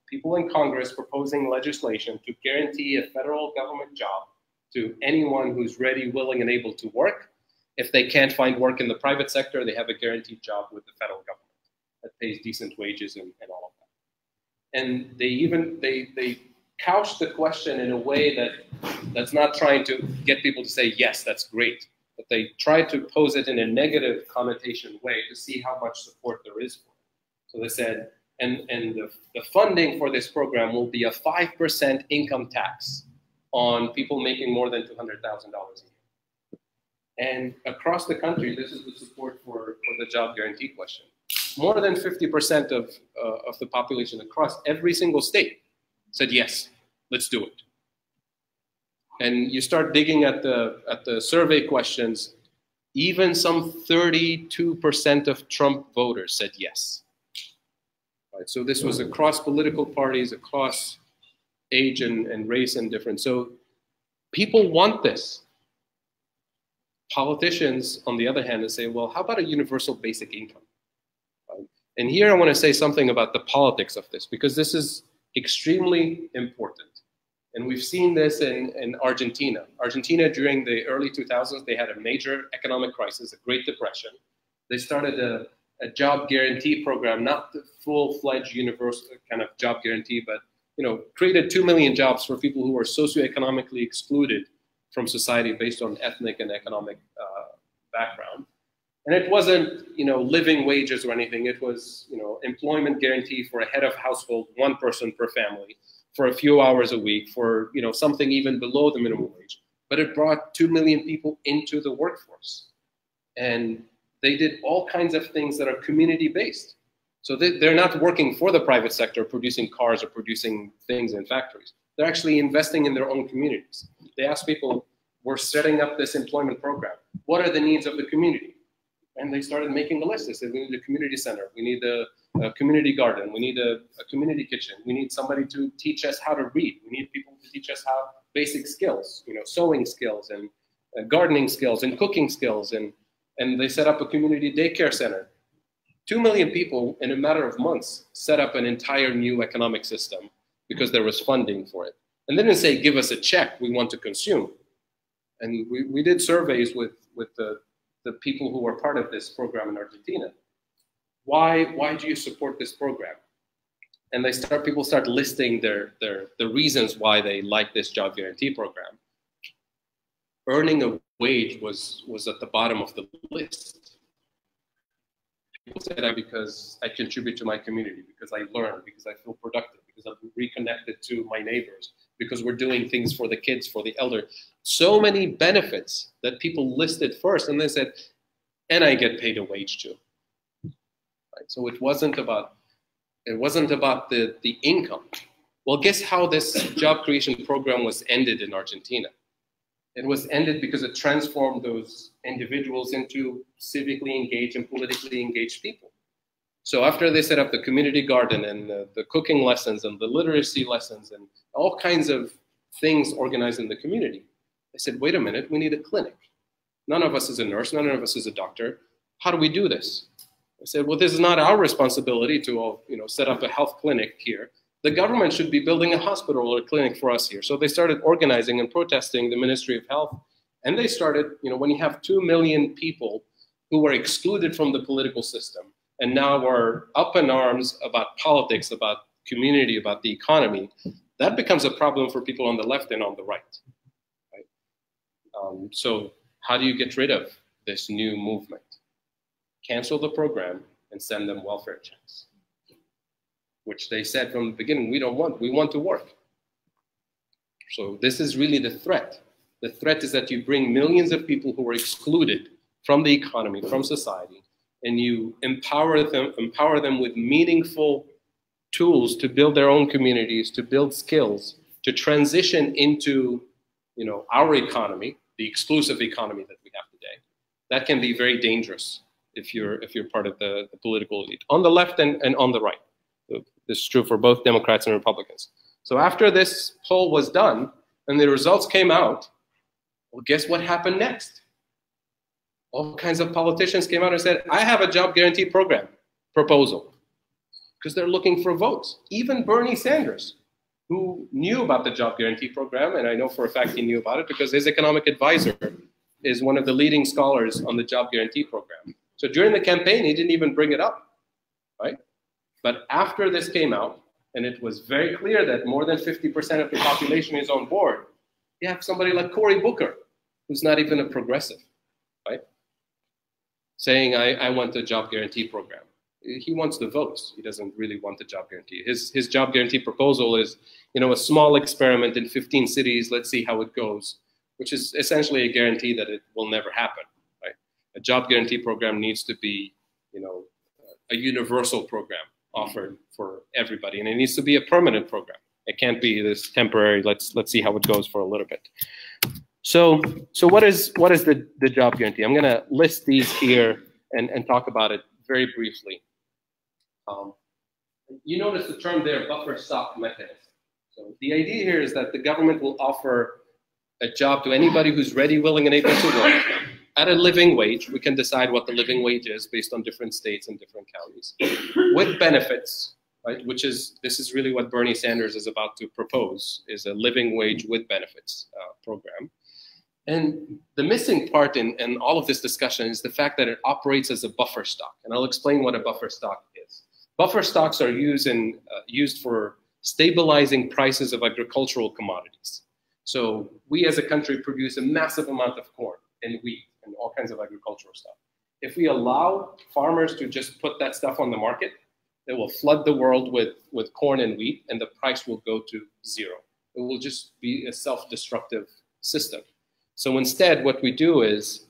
people in Congress proposing legislation to guarantee a federal government job to anyone who's ready, willing, and able to work. If they can't find work in the private sector, they have a guaranteed job with the federal government that pays decent wages and all of that. And they couched the question in a way that's not trying to get people to say, yes, that's great. But they tried to pose it in a negative connotation way to see how much support there is for it. So they said, and the funding for this program will be a 5% income tax on people making more than $200,000 a year. And across the country, this is the support for the job guarantee question. More than 50% of the population across every single state said, yes, let's do it. And you start digging at the survey questions, even some 32% of Trump voters said yes. Right, so this was across political parties, across age and race and different. So people want this. Politicians, on the other hand, they say, well, how about a universal basic income? Right? And here I want to say something about the politics of this, because this is extremely important. And we've seen this in Argentina. Argentina, during the early 2000s, they had a major economic crisis, a Great Depression. They started a job guarantee program, not the full-fledged universal kind of job guarantee, but created 2 million jobs for people who were socioeconomically excluded from society based on ethnic and economic background. And it wasn't, living wages or anything. It was, employment guarantee for a head of household, one person per family, for a few hours a week, for something even below the minimum wage. But it brought 2 million people into the workforce. And they did all kinds of things that are community-based. So they're not working for the private sector, producing cars or producing things in factories. They're actually investing in their own communities. They ask people, we're setting up this employment program. What are the needs of the community? And they started making a list. They said, we need a community center. We need a community garden. We need a community kitchen. We need somebody to teach us how to read. We need people to teach us how basic skills, sewing skills and gardening skills and cooking skills. And they set up a community daycare center. 2 million people in a matter of months set up an entire new economic system because there was funding for it. And they didn't say, give us a check, we want to consume. And we did surveys with the people who were part of this program in Argentina. Why do you support this program? And people start listing the reasons why they like this job guarantee program. Earning a wage was at the bottom of the list. People say that because I contribute to my community, because I learn, because I feel productive, because I'm reconnected to my neighbors, because we're doing things for the kids, for the elder. So many benefits that people listed first, and they said, and I get paid a wage too. Right? So it wasn't about the income. Well, guess how this job creation program was ended in Argentina? It was ended because it transformed those individuals into civically engaged and politically engaged people. So after they set up the community garden and the cooking lessons and the literacy lessons and all kinds of things organized in the community, they said, wait a minute, we need a clinic. None of us is a nurse, none of us is a doctor. How do we do this? I said, well, this is not our responsibility to set up a health clinic here. The government should be building a hospital or a clinic for us here. So they started organizing and protesting the Ministry of Health. And they started, when you have 2 million people who were excluded from the political system and now are up in arms about politics, about community, about the economy, that becomes a problem for people on the left and on the right. Right? So how do you get rid of this new movement? Cancel the program and send them welfare checks, which they said from the beginning, we want to work. So this is really the threat. The threat is that you bring millions of people who were excluded from the economy, from society, and you empower them with meaningful tools to build their own communities, to build skills, to transition into our economy, the exclusive economy that we have today. That can be very dangerous if you're part of the political elite, on the left and on the right. This is true for both Democrats and Republicans. So after this poll was done and the results came out, well, guess what happened next? All kinds of politicians came out and said, I have a job guarantee program proposal, because they're looking for votes. Even Bernie Sanders, who knew about the job guarantee program, and I know for a fact he knew about it because his economic advisor is one of the leading scholars on the job guarantee program. So during the campaign, he didn't even bring it up, right? But after this came out, and it was very clear that more than 50% of the population is on board, you have somebody like Cory Booker, who's not even a progressive, right? Saying, I want a job guarantee program. He wants the votes. He doesn't really want the job guarantee. His job guarantee proposal is, a small experiment in 15 cities. Let's see how it goes, which is essentially a guarantee that it will never happen, right? A job guarantee program needs to be, a universal program offered for everybody, and it needs to be a permanent program. It can't be this temporary. Let's see how it goes for a little bit. So what is the job guarantee? I'm going to list these here and talk about it very briefly. You notice the term there, buffer stock mechanism. So the idea here is that the government will offer a job to anybody who's ready, willing, and able to work at a living wage. We can decide what the living wage is based on different states and different counties, with benefits, right? This is really what Bernie Sanders is about to propose, is a living wage with benefits program. And the missing part in all of this discussion is the fact that it operates as a buffer stock. And I'll explain what a buffer stock is. Buffer stocks are used for stabilizing prices of agricultural commodities. So we as a country produce a massive amount of corn and wheat and all kinds of agricultural stuff. If we allow farmers to just put that stuff on the market, it will flood the world with corn and wheat, and the price will go to zero. It will just be a self-destructive system. So instead, what we do is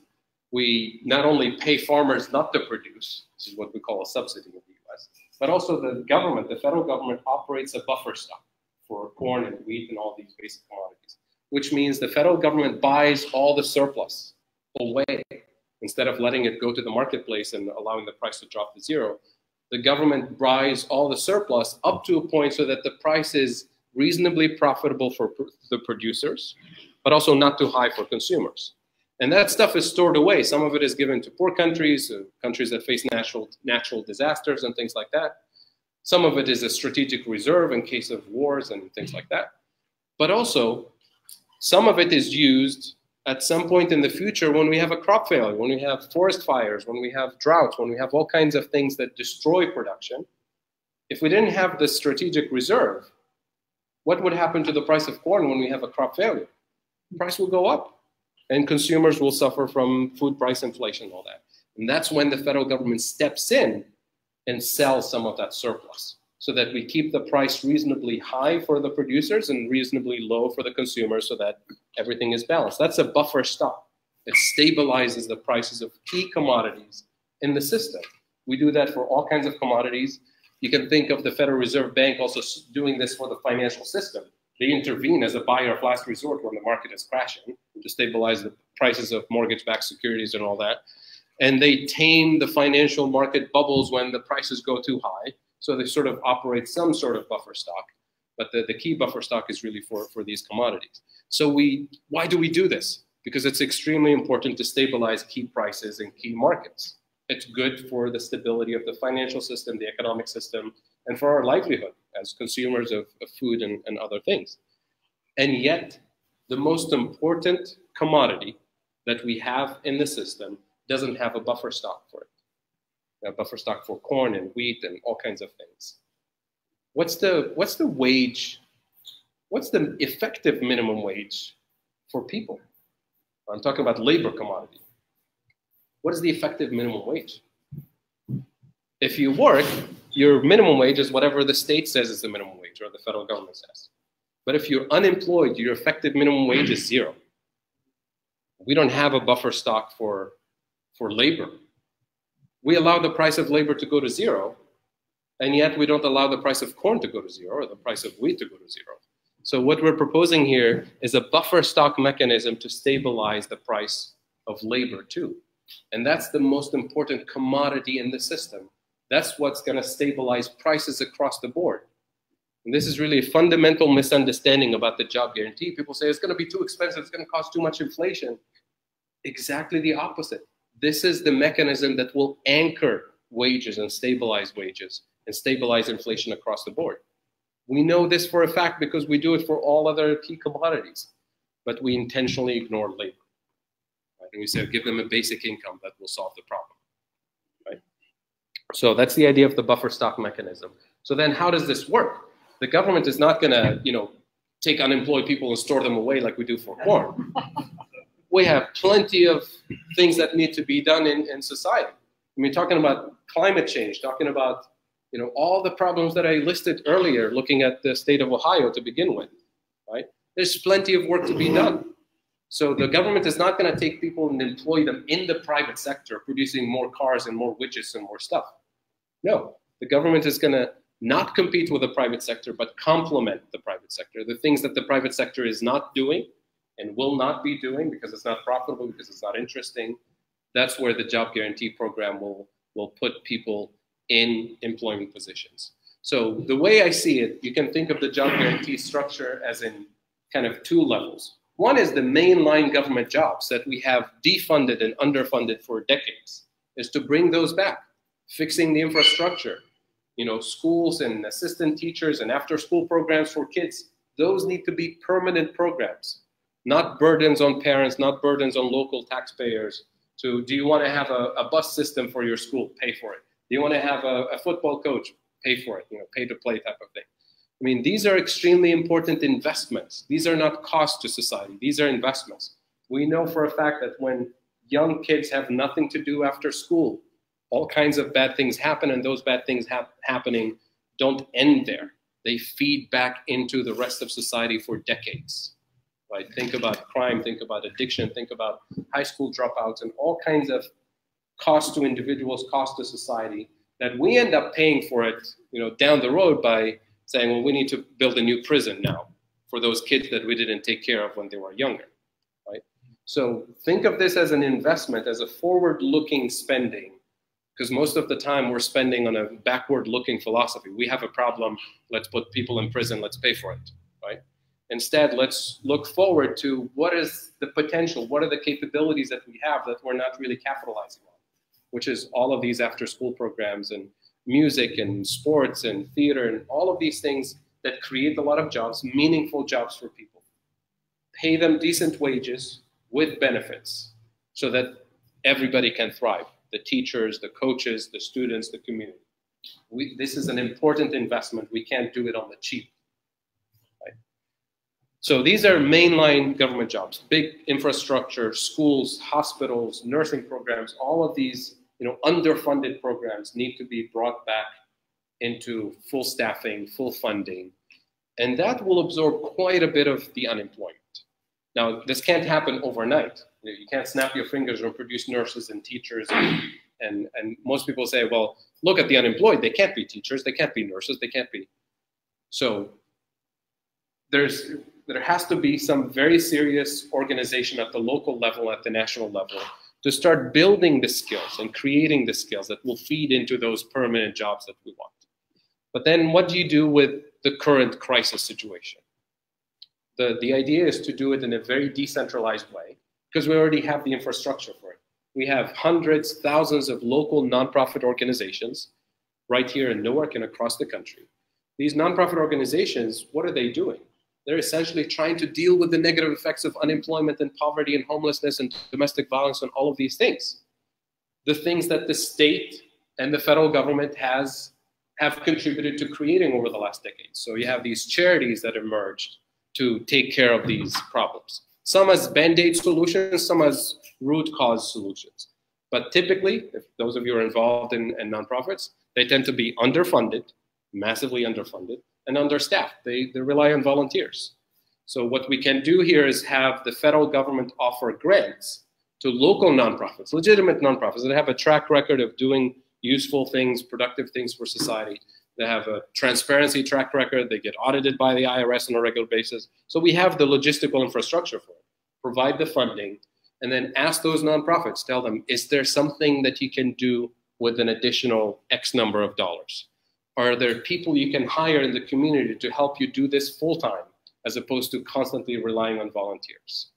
we not only pay farmers not to produce, this is what we call a subsidy in the US, but also the government, the federal government operates a buffer stock for corn and wheat and all these basic commodities, which means the federal government buys all the surplus away. Instead of letting it go to the marketplace and allowing the price to drop to zero, the government buys all the surplus up to a point so that the price is reasonably profitable for the producers, but also not too high for consumers. And that stuff is stored away. Some of it is given to poor countries, countries that face natural disasters and things like that. Some of it is a strategic reserve in case of wars and things like that. But also, some of it is used at some point in the future when we have a crop failure, when we have forest fires, when we have droughts, when we have all kinds of things that destroy production. If we didn't have the strategic reserve, what would happen to the price of corn when we have a crop failure? The price will go up, and consumers will suffer from food price inflation and all that. And that's when the federal government steps in and sells some of that surplus so that we keep the price reasonably high for the producers and reasonably low for the consumers so that everything is balanced. That's a buffer stock. It stabilizes the prices of key commodities in the system. We do that for all kinds of commodities. You can think of the Federal Reserve Bank also doing this for the financial system. They intervene as a buyer of last resort when the market is crashing to stabilize the prices of mortgage-backed securities and all that. And they tame the financial market bubbles when the prices go too high. So they sort of operate some sort of buffer stock. But the key buffer stock is really for these commodities. So why do we do this? Because it's extremely important to stabilize key prices in key markets. It's good for the stability of the financial system, the economic system, and for our livelihood as consumers of food and other things. And yet, the most important commodity that we have in the system doesn't have a buffer stock for it. A buffer stock for corn and wheat and all kinds of things. What's the wage? What's the effective minimum wage for people? I'm talking about labor commodity. What is the effective minimum wage? If you work, your minimum wage is whatever the state says is the minimum wage or the federal government says. But if you're unemployed, your effective minimum wage is zero. We don't have a buffer stock for labor. We allow the price of labor to go to zero, and yet we don't allow the price of corn to go to zero or the price of wheat to go to zero. So what we're proposing here is a buffer stock mechanism to stabilize the price of labor too. And that's the most important commodity in the system. That's what's going to stabilize prices across the board. And this is really a fundamental misunderstanding about the job guarantee. People say it's going to be too expensive, it's going to cause too much inflation. Exactly the opposite. This is the mechanism that will anchor wages and stabilize inflation across the board. We know this for a fact because we do it for all other key commodities, but we intentionally ignore labor. Right? And we say, give them a basic income that will solve the problem. Right? So that's the idea of the buffer stock mechanism. So then how does this work? The government is not going to, take unemployed people and store them away like we do for corn. We have plenty of things that need to be done in society. I mean, talking about climate change, talking about all the problems that I listed earlier, looking at the state of Ohio to begin with, right? There's plenty of work to be done. So the government is not going to take people and employ them in the private sector, producing more cars and more widgets and more stuff. No, the government is going to not compete with the private sector, but complement the private sector. The things that the private sector is not doing and will not be doing because it's not profitable, because it's not interesting, that's where the job guarantee program will put people in employment positions. So the way I see it, you can think of the job guarantee structure as in kind of two levels. One is the mainline government jobs that we have defunded and underfunded for decades, is to bring those back, fixing the infrastructure, schools and assistant teachers and after-school programs for kids. Those need to be permanent programs, not burdens on parents, not burdens on local taxpayers. So do you want to have a bus system for your school? Pay for it. Do you want to have a football coach? Pay for it, pay to play type of thing. I mean, these are extremely important investments. These are not costs to society. These are investments. We know for a fact that when young kids have nothing to do after school, all kinds of bad things happen, and those bad things happening don't end there. They feed back into the rest of society for decades. Right? Think about crime, think about addiction, think about high school dropouts and all kinds of cost to individuals, cost to society. that we end up paying for it, down the road by saying, well, we need to build a new prison now for those kids that we didn't take care of when they were younger, right? So think of this as an investment, as a forward-looking spending, because most of the time we're spending on a backward-looking philosophy. We have a problem, let's put people in prison, let's pay for it, right? Instead, let's look forward to what is the potential, what are the capabilities that we have that we're not really capitalizing on, which is all of these after-school programs and music and sports and theater and all of these things that create a lot of jobs, meaningful jobs for people. Pay them decent wages with benefits so that everybody can thrive. The teachers, the coaches, the students, the community. This is an important investment. We can't do it on the cheap. Right? So these are mainline government jobs, big infrastructure, schools, hospitals, nursing programs, all of these underfunded programs need to be brought back into full staffing, full funding, and that will absorb quite a bit of the unemployment. Now, this can't happen overnight. You can't snap your fingers and produce nurses and teachers, and most people say, well, look at the unemployed. They can't be teachers. They can't be nurses. They can't be. So there has to be some very serious organization at the local level, at the national level, to start building the skills and creating the skills that will feed into those permanent jobs that we want. But then what do you do with the current crisis situation? The idea is to do it in a very decentralized way, because we already have the infrastructure for it. We have hundreds, thousands of local nonprofit organizations right here in Newark and across the country. These nonprofit organizations, what are they doing? They're essentially trying to deal with the negative effects of unemployment and poverty and homelessness and domestic violence and all of these things. The things that the state and the federal government have contributed to creating over the last decade. So you have these charities that emerged to take care of these problems. Some as Band-Aid solutions, some as root cause solutions. But typically, if those of you are involved in nonprofits, they tend to be underfunded, massively underfunded, and understaffed. They rely on volunteers. So what we can do here is have the federal government offer grants to local nonprofits, legitimate nonprofits that have a track record of doing useful things, productive things for society. They have a transparency track record. They get audited by the IRS on a regular basis. So we have the logistical infrastructure for it. Provide the funding, and then ask those nonprofits, tell them, is there something that you can do with an additional X number of dollars? Are there people you can hire in the community to help you do this full-time, as opposed to constantly relying on volunteers?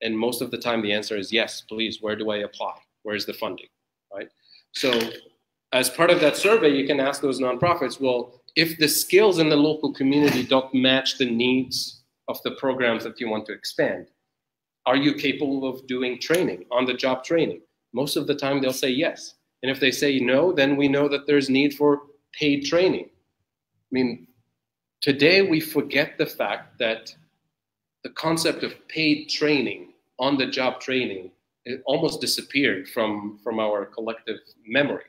And most of the time, the answer is yes, please. Where do I apply? Where's the funding, right? So as part of that survey, you can ask those nonprofits, well, if the skills in the local community don't match the needs of the programs that you want to expand, are you capable of doing training, on-the-job training? Most of the time, they'll say yes. And if they say no, then we know that there's need for paid training. I mean, today we forget the fact that the concept of paid training, on-the-job training, it almost disappeared from our collective memory.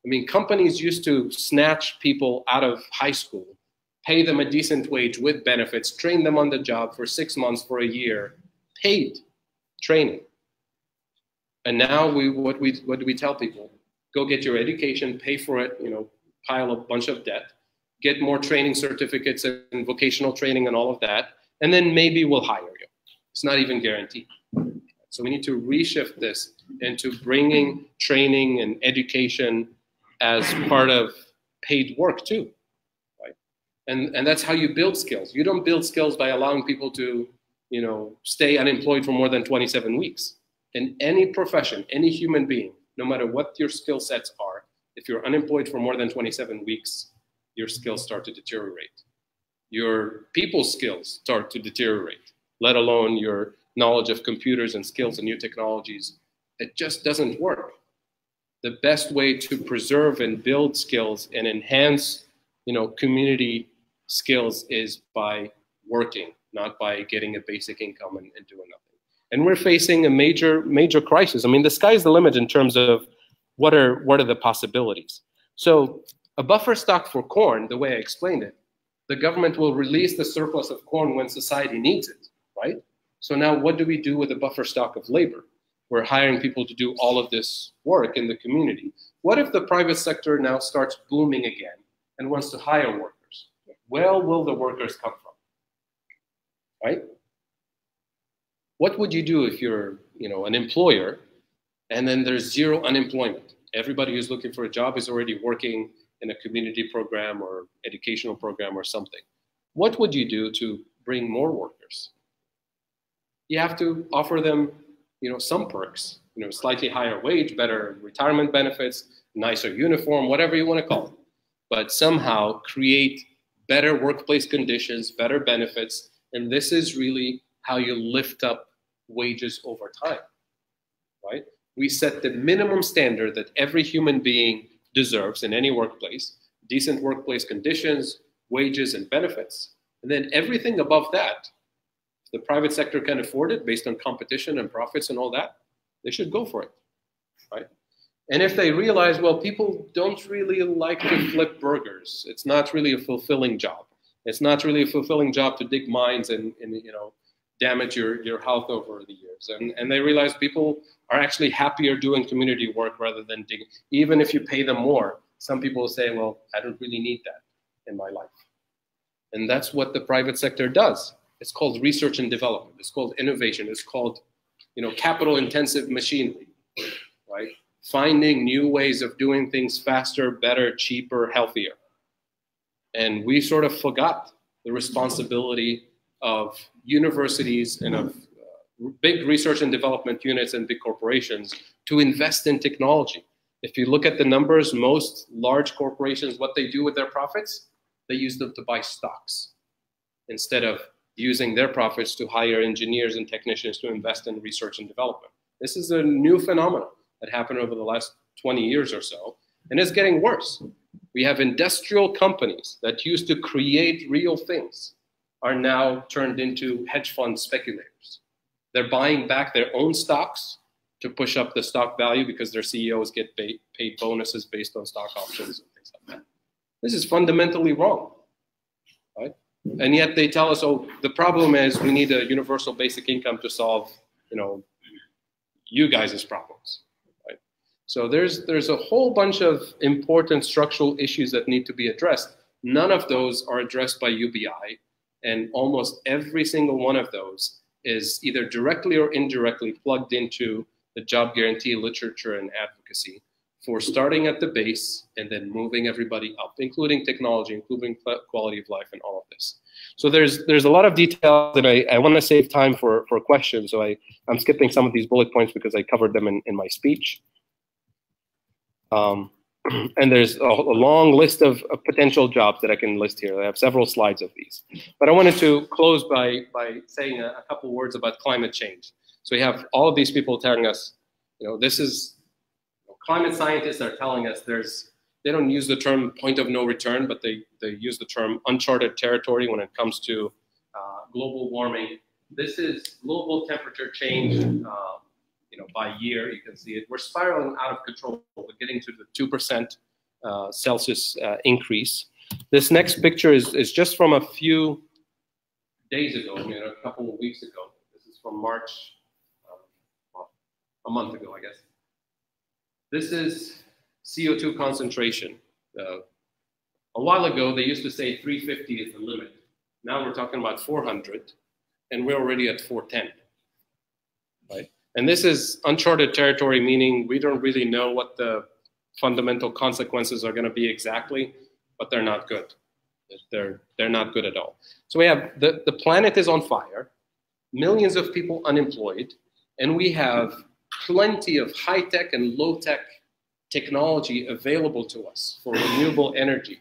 I mean, companies used to snatch people out of high school, pay them a decent wage with benefits, train them on the job for 6 months, for a year, paid training. And now what do we tell people? Go get your education, pay for it, pile a bunch of debt, get more training certificates and vocational training and all of that, and then maybe we'll hire you. It's not even guaranteed. So we need to reshift this into bringing training and education as part of paid work too, right? And that's how you build skills. You don't build skills by allowing people to, stay unemployed for more than 27 weeks. In any profession, any human being, no matter what your skill sets are, if you're unemployed for more than 27 weeks, your skills start to deteriorate. Your people skills start to deteriorate, let alone your knowledge of computers and skills and new technologies. It just doesn't work. The best way to preserve and build skills and enhance, community skills is by working, not by getting a basic income and doing nothing. And we're facing a major crisis. I mean, the sky's the limit in terms of what are the possibilities. So a buffer stock for corn, the way I explained it, the government will release the surplus of corn when society needs it, right? So now what do we do with a buffer stock of labor? We're hiring people to do all of this work in the community. What if the private sector now starts booming again and wants to hire workers? Where will the workers come from? Right? What would you do if you're, an employer and then there's zero unemployment? Everybody who's looking for a job is already working in a community program or educational program or something. What would you do to bring more workers? You have to offer them, some perks, slightly higher wage, better retirement benefits, nicer uniform, whatever you want to call it. But somehow create better workplace conditions, better benefits, and this is really how you lift up wages over time, right? We set the minimum standard that every human being deserves in any workplace, decent workplace conditions, wages, and benefits. And then everything above that, if the private sector can afford it based on competition and profits and all that, they should go for it, right? And if they realize, well, people don't really like to flip burgers, it's not really a fulfilling job. It's not really a fulfilling job to dig mines and damage your health over the years. And they realize people are actually happier doing community work rather than digging. Even if you pay them more, some people will say, well, I don't really need that in my life. And that's what the private sector does. It's called research and development. It's called innovation. It's called, capital intensive machinery, right? Finding new ways of doing things faster, better, cheaper, healthier. And we sort of forgot the responsibility of universities and of big research and development units and big corporations to invest in technology. If you look at the numbers, most large corporations, what they do with their profits, they use them to buy stocks instead of using their profits to hire engineers and technicians to invest in research and development. This is a new phenomenon that happened over the last 20 years or so, and it's getting worse. We have industrial companies that used to create real things are now turned into hedge fund speculators. They're buying back their own stocks to push up the stock value because their CEOs get paid bonuses based on stock options and things like that. This is fundamentally wrong, right? And yet they tell us, oh, the problem is we need a universal basic income to solve, you guys' problems, right? So there's a whole bunch of important structural issues that need to be addressed. None of those are addressed by UBI, and almost every single one of those is either directly or indirectly plugged into the job guarantee literature and advocacy for starting at the base and then moving everybody up, including technology, including quality of life and all of this. So there's a lot of detail that I want to save time for questions. So I'm skipping some of these bullet points because I covered them in my speech. And there's a long list of potential jobs that I can list here. I have several slides of these. But I wanted to close by saying a couple words about climate change. So we have all of these people telling us, this is, climate scientists are telling us they don't use the term point of no return, but they use the term uncharted territory when it comes to global warming. This is global temperature change by year. You can see it. We're spiraling out of control. We're getting to the 2% Celsius increase. This next picture is just from a few days ago, a couple of weeks ago. This is from March, a month ago, I guess. This is CO2 concentration. A while ago, they used to say 350 is the limit. Now we're talking about 400, and we're already at 410, right? And this is uncharted territory, meaning we don't really know what the fundamental consequences are going to be exactly, but they're not good. They're not good at all. So we have the planet is on fire, millions of people unemployed, and we have plenty of high-tech and low-tech technology available to us for renewable energy.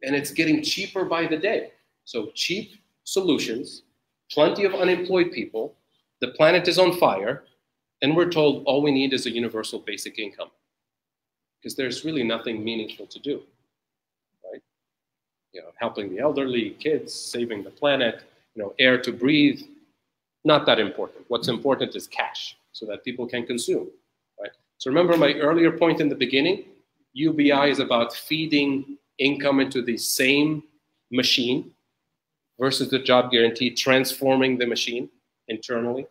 And it's getting cheaper by the day. So cheap solutions, plenty of unemployed people, the planet is on fire, and we're told all we need is a universal basic income because there's really nothing meaningful to do, right? Helping the elderly, kids, saving the planet, air to breathe, not that important. What's important is cash so that people can consume, right? So remember my earlier point in the beginning, UBI is about feeding income into the same machine versus the job guarantee transforming the machine internally.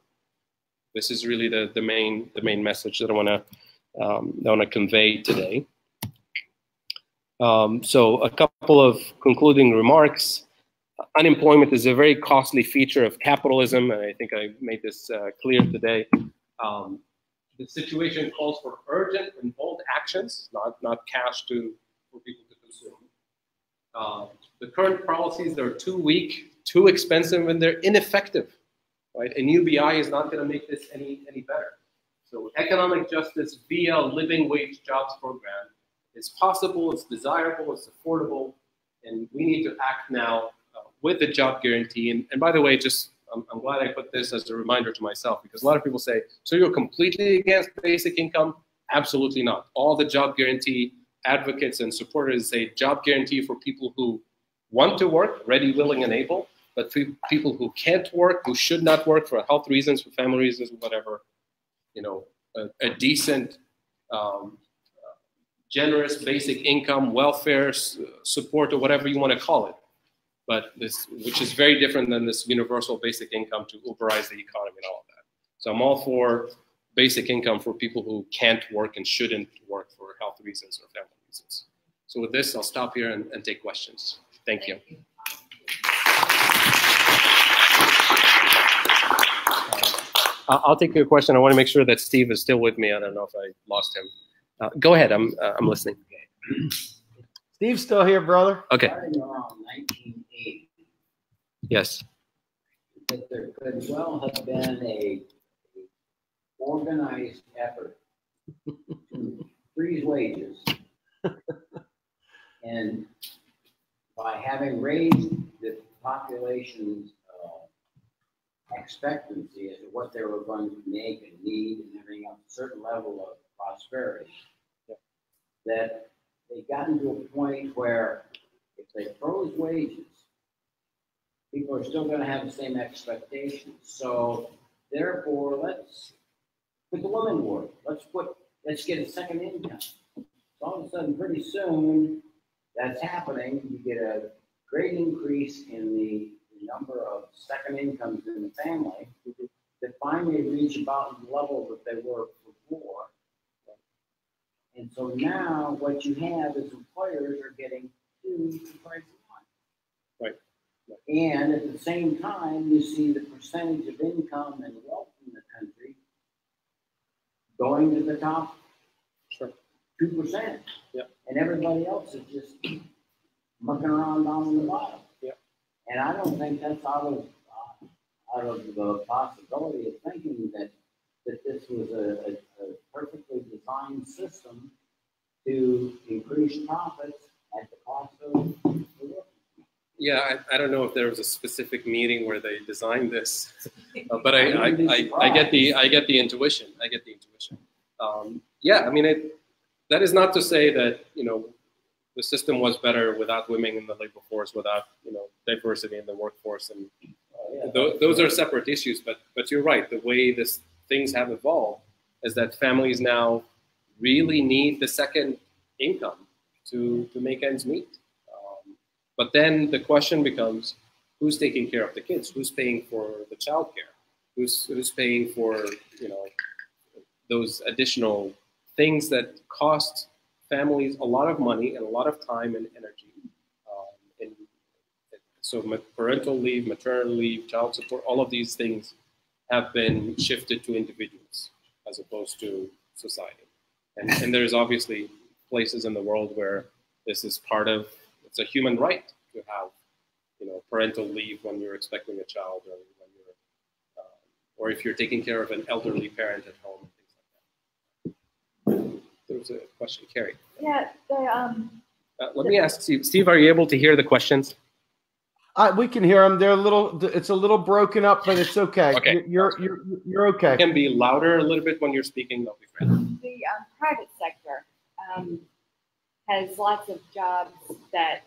This is really the main message that I want to convey today. So a couple of concluding remarks. Unemployment is a very costly feature of capitalism, and I think I made this clear today. The situation calls for urgent and bold actions, not cash for people to consume. The current policies, they're too weak, too expensive, and they're ineffective. Right? And UBI is not going to make this any better. So economic justice via living wage jobs program is possible, it's desirable, it's affordable, and we need to act now with the job guarantee. And by the way, I'm glad I put this as a reminder to myself, because a lot of people say, so you're completely against basic income? Absolutely not. All the job guarantee advocates and supporters say job guarantee for people who want to work, ready, willing, and able, but for people who can't work, who should not work for health reasons, for family reasons, whatever, a decent, generous basic income, welfare support, or whatever you want to call it. But which is very different than this universal basic income to Uberize the economy and all of that. So I'm all for basic income for people who can't work and shouldn't work for health reasons or family reasons. So with this, I'll stop here and take questions. Thank you. I'll take your question. I want to make sure that Steve is still with me. I don't know if I lost him. Go ahead. I'm listening. Steve's still here, brother. Okay. Starting around 1980, yes. that there could well have been a organized effort to freeze wages, and by having raised the population's expectancy as to what they were going to make and need and everything else, a certain level of prosperity, that they got to a point where if they froze wages, people are still going to have the same expectations. So therefore, let's put the women to work. Let's get a second income. So all of a sudden, pretty soon, that's happening. You get a great increase in the number of second incomes in the family that finally reach about the level that they were before. And so now what you have is employers are getting two price of one. Right. And at the same time, you see the percentage of income and wealth in the country going to the top 2%. Yeah. And everybody else is just mucking around down in the bottom. Yeah. And I don't think that's out of the possibility of thinking that this was a perfectly designed system to increase profits at the cost of the work. Yeah, I don't know if there was a specific meeting where they designed this, but I get the intuition. I get the intuition. Yeah, I mean, that is not to say that the system was better without women in the labor force, without diversity in the workforce, and those are separate issues. But you're right. The way things have evolved is that families now really need the second income to make ends meet. But then the question becomes, who's taking care of the kids? Who's paying for the childcare? Who's paying for those additional things that cost families a lot of money and a lot of time and energy? So parental leave, maternal leave, child support, all of these things have been shifted to individuals as opposed to society. And there's obviously places in the world where this is it's a human right to have, parental leave when you're expecting a child, or when or if you're taking care of an elderly parent at home, and things like that. There was a question, Carrie. Yeah, let me ask Steve. Steve, are you able to hear the questions? We can hear them. It's a little broken up, but it's okay. Okay. You're okay. You can be louder a little bit when you're speaking. That'll be great. the private sector has lots of jobs that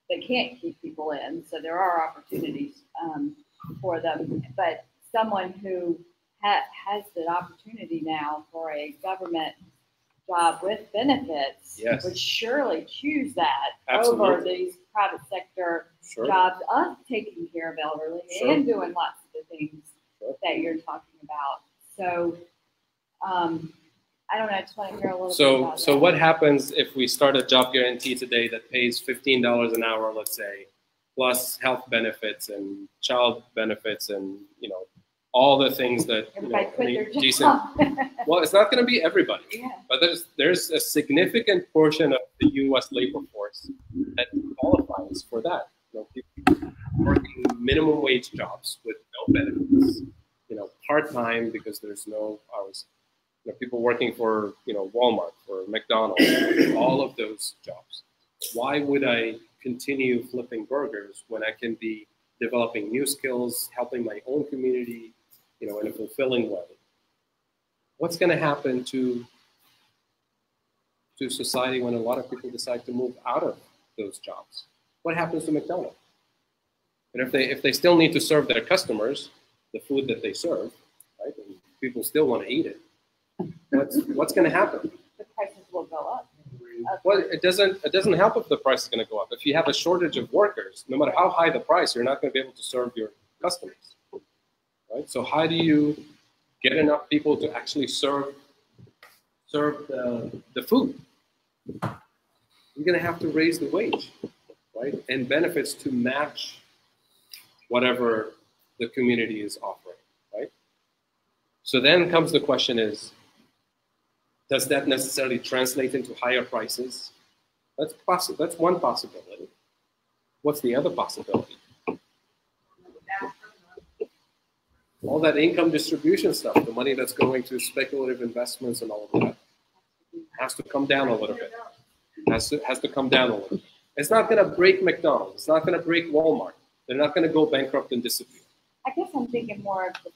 they can't keep people in, so there are opportunities for them. But someone who has the opportunity now for a government job with benefits would surely choose that over these private sector jobs of taking care of elderly and doing lots of the things that you're talking about. So I don't know. I just want to hear a little bit So, about so that. what happens if we start a job guarantee today that pays $15 an hour, let's say, plus health benefits and child benefits and, you know, all the things that, you Everybody know, quit their decent. job. Well, it's not going to be everybody, Yeah. but there's a significant portion of the U.S. labor force that qualifies for that. You know, people working minimum wage jobs with no benefits, you know, part-time because there's no hours. You know, people working for, you know, Walmart, for McDonald's, all of those jobs. Why would I continue flipping burgers when I can be developing new skills, helping my own community, you know, in a fulfilling way? What's going to happen to society when a lot of people decide to move out of those jobs? What happens to McDonald's? And if they still need to serve their customers the food that they serve, right, and people still want to eat it, what's going to happen? The prices will go up. Well, it doesn't help if the price is going to go up. If you have a shortage of workers, no matter how high the price, you're not going to be able to serve your customers, right? So how do you get enough people to actually serve the food? You're going to have to raise the wage, right, and benefits to match whatever the community is offering, right? So then comes the question is, does that necessarily translate into higher prices? That's possible. That's one possibility. What's the other possibility? All that income distribution stuff, the money that's going to speculative investments and all of that, has to come down a little bit. Has to come down a little bit. It's not going to break McDonald's. It's not going to break Walmart. They're not going to go bankrupt and disappear. I guess I'm thinking more of the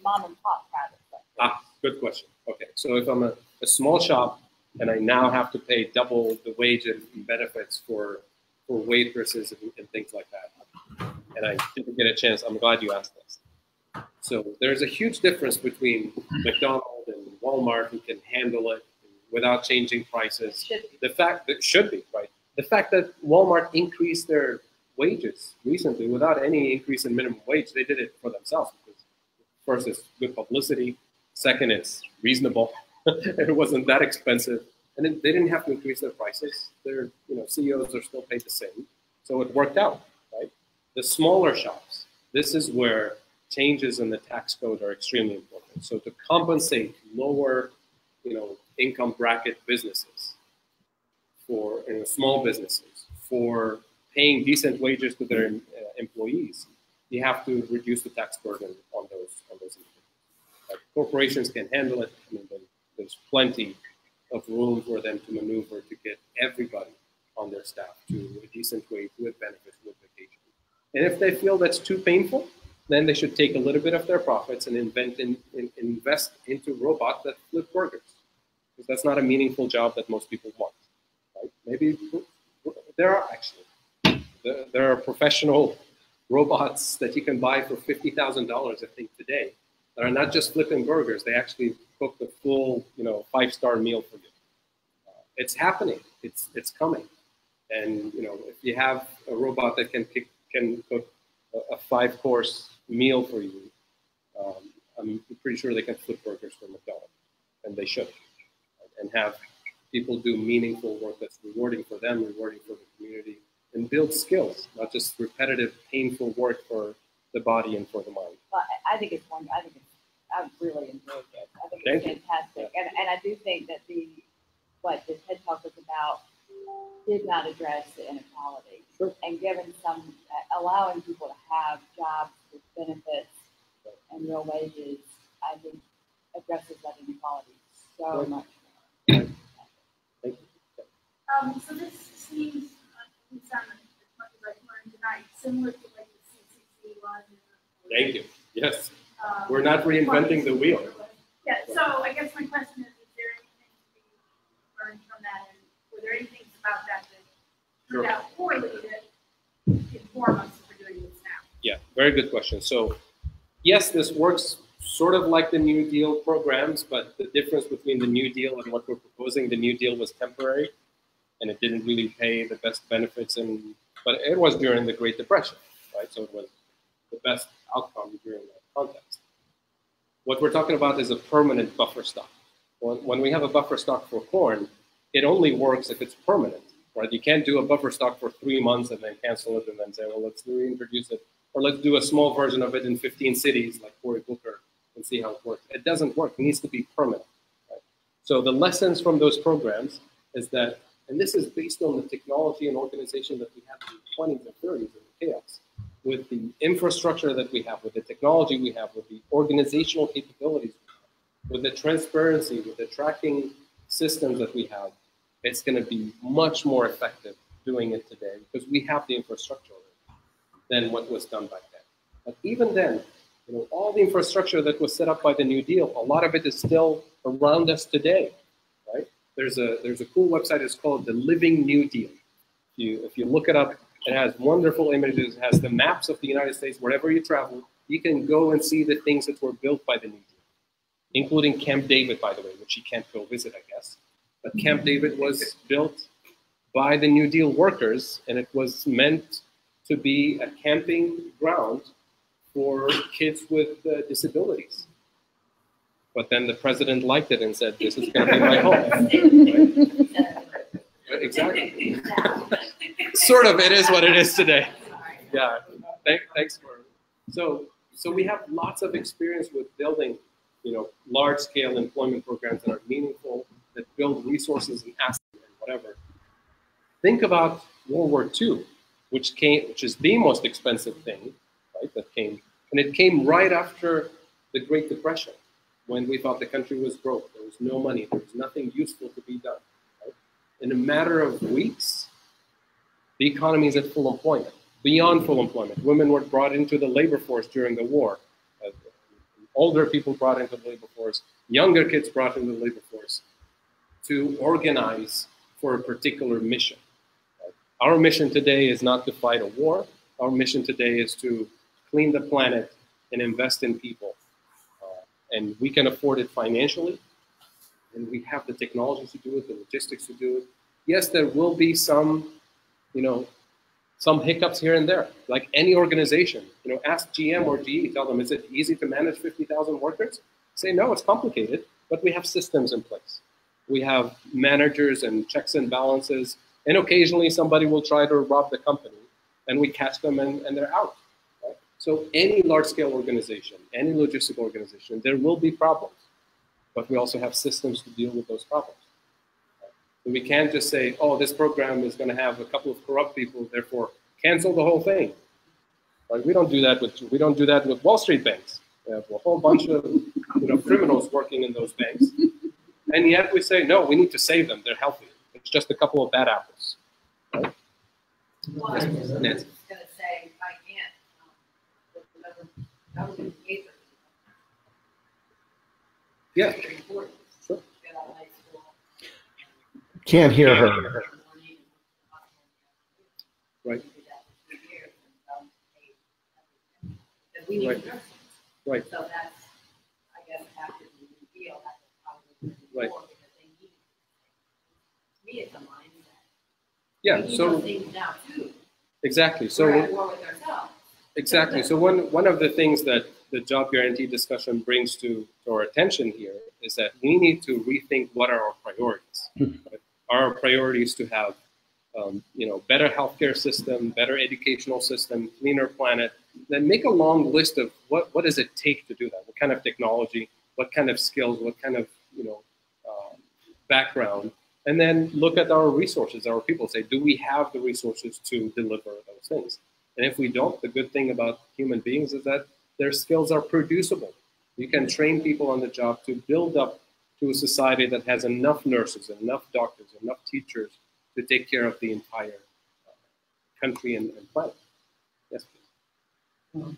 mom and pop private sector. Good question. Okay, so if I'm a small shop and I now have to pay double the wage and benefits for waitresses and things like that, and I didn't get a chance, I'm glad you asked this. So there's a huge difference between McDonald's and Walmart who can handle it without changing prices. The fact that should be, right? The fact that Walmart increased their wages recently without any increase in minimum wage, they did it for themselves because first, it's good publicity. Second, it's reasonable. It wasn't that expensive, and then they didn't have to increase their prices. Their CEOs are still paid the same, so it worked out, right? The smaller shops, this is where changes in the tax code are extremely important. So to compensate lower, income bracket businesses for small businesses for paying decent wages to their employees, you have to reduce the tax burden on those individuals. Corporations can handle it. I mean, there's plenty of room for them to maneuver to get everybody on their staff to a decent wage with benefits, with vacation. And if they feel that's too painful, then they should take a little bit of their profits and invest into robots that flip burgers. Because that's not a meaningful job that most people want. Right? Maybe there are actually. There are professional robots that you can buy for $50,000, I think, today, that are not just flipping burgers. They actually cook the full, 5-star meal for you. It's happening. It's coming. And if you have a robot that can cook a 5-course meal for you, I'm pretty sure they can flip burgers for McDonald's, and they should, and have people do meaningful work that's rewarding for them, rewarding for the community, and build skills, not just repetitive, painful work for the body and for the mind. Well, I think it's wonderful. I've really enjoyed this. I think it's fantastic. And I do think that what the TED Talk was about did not address the inequality. Sure. And given allowing people to have jobs with benefits and real wages, I think addresses that inequality so much more. Thank you. So this seems, as much as I've learned tonight, similar to like the CCC was. Thank you. Yes. We're not reinventing the wheel. Yeah, so I guess my question is there anything to be learned from that? And were there any things about that turned out poorly that inform us if we're doing this now? Yeah, very good question. So, yes, this works sort of like the New Deal programs, but the difference between the New Deal and what we're proposing, the New Deal was temporary, and it didn't really pay the best benefits, but it was during the Great Depression, right? So it was the best outcome during that context. What we're talking about is a permanent buffer stock. When we have a buffer stock for corn, it only works if it's permanent, right? You can't do a buffer stock for 3 months and then cancel it and then say, well, let's reintroduce it, or let's do a small version of it in 15 cities like Cory Booker and see how it works. It doesn't work. It needs to be permanent. Right? So the lessons from those programs is that, and this is based on the technology and organization that we have in the 20s and 30s in the chaos, with the infrastructure that we have, with the technology we have, with the organizational capabilities we have, with the transparency, with the tracking systems that we have, it's going to be much more effective doing it today because we have the infrastructure than what was done back then. But even then, all the infrastructure that was set up by the New Deal, a lot of it is still around us today, right? There's a cool website. It's called the Living New Deal. If you look it up, it has wonderful images. It has the maps of the United States. Wherever you travel, you can go and see the things that were built by the New Deal, including Camp David, by the way, which you can't go visit, I guess. But Camp David was built by the New Deal workers, and it was meant to be a camping ground for kids with disabilities. But then the president liked it and said, this is going to be my home. Right? Exactly. Sort of, it is what it is today. Yeah, thanks for. So we have lots of experience with building, large-scale employment programs that are meaningful, that build resources and assets and whatever. Think about World War II, which is the most expensive thing, right? That came, and it came right after the Great Depression, when we thought the country was broke. There was no money. There was nothing useful to be done. Right? In a matter of weeks, the economy is at full employment, beyond full employment. Women were brought into the labor force during the war. Older people brought into the labor force. Younger kids brought into the labor force to organize for a particular mission. Right? Our mission today is not to fight a war. Our mission today is to clean the planet and invest in people. And we can afford it financially, and we have the technology to do it, the logistics to do it. Yes, there will be some, some hiccups here and there, like any organization. Ask GM or GE, tell them, is it easy to manage 50,000 workers? Say, no, it's complicated, but we have systems in place. We have managers and checks and balances, and occasionally somebody will try to rob the company, and we catch them and they're out. Right? So any large-scale organization, any logistic organization, there will be problems, but we also have systems to deal with those problems. And we can't just say, oh, this program is going to have a couple of corrupt people, therefore cancel the whole thing. Like, we don't do that with Wall Street banks. We have a whole bunch of criminals working in those banks. And yet we say, no, we need to save them. They're healthy. It's just a couple of bad apples. Right? Well, I was just going to say, I can't. Yeah. Sure. Can't hear her. Right. We need Right. nurses. Right. So that's, I guess, after the New Deal, that's probably Right. more because they need it. To me, it's a mindset. Yeah. We need So those things now too. exactly. We're So at war with ourselves. exactly. So one of the things that the job guarantee discussion brings to our attention here is that we need to rethink what are our priorities. Right? Our priorities to have better healthcare system, better educational system, cleaner planet. Then make a long list of what does it take to do that? What kind of technology? What kind of skills? What kind of background? And then look at our resources, our people. Say, do we have the resources to deliver those things? And if we don't, the good thing about human beings is that their skills are producible. You can train people on the job to build up to a society that has enough nurses, enough doctors, enough teachers to take care of the entire country and planet. Yes, please.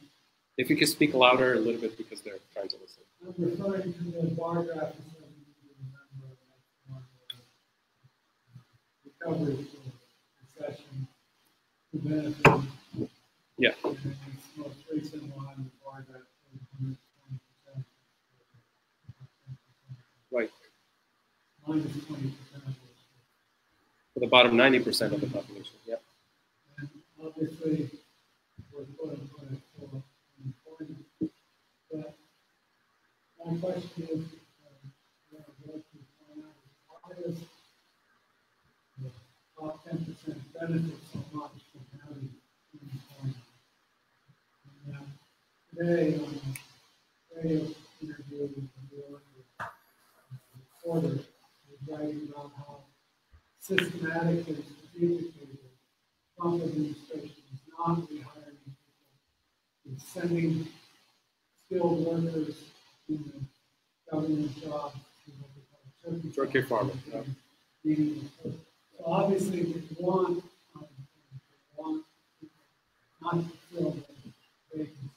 If you could speak louder a little bit because they're trying to listen. I'm referring to the bar graph you said you need to remember recovery for recession to benefit. Yeah. And this most recent one, the bar graph was 120%. Right. Minus 20%. For the bottom 90% of the population. Yeah. And obviously, we're quote unquote full employment. But question is, what I'd like to point out is why does the top 10% benefit so much from having unemployment? And today on a radio interview with the reporter was writing about how systematically and strategically the Trump administration is not rehiring people, it's sending skilled workers in the government jobs to what they call Turkey farming. So obviously we want people not to fill the vacancy.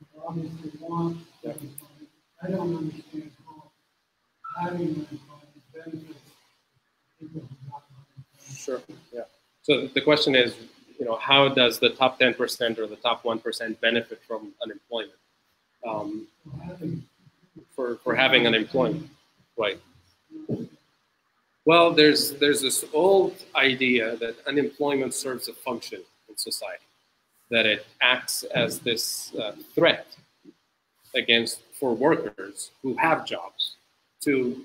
We obviously want unemployment. I don't understand how having unemployment benefits people who got unemployment. Sure. Yeah. So the question is, how does the top 10% or the top 1% benefit from unemployment? For having unemployment, right? Well, there's this old idea that unemployment serves a function in society, that it acts as this threat for workers who have jobs to,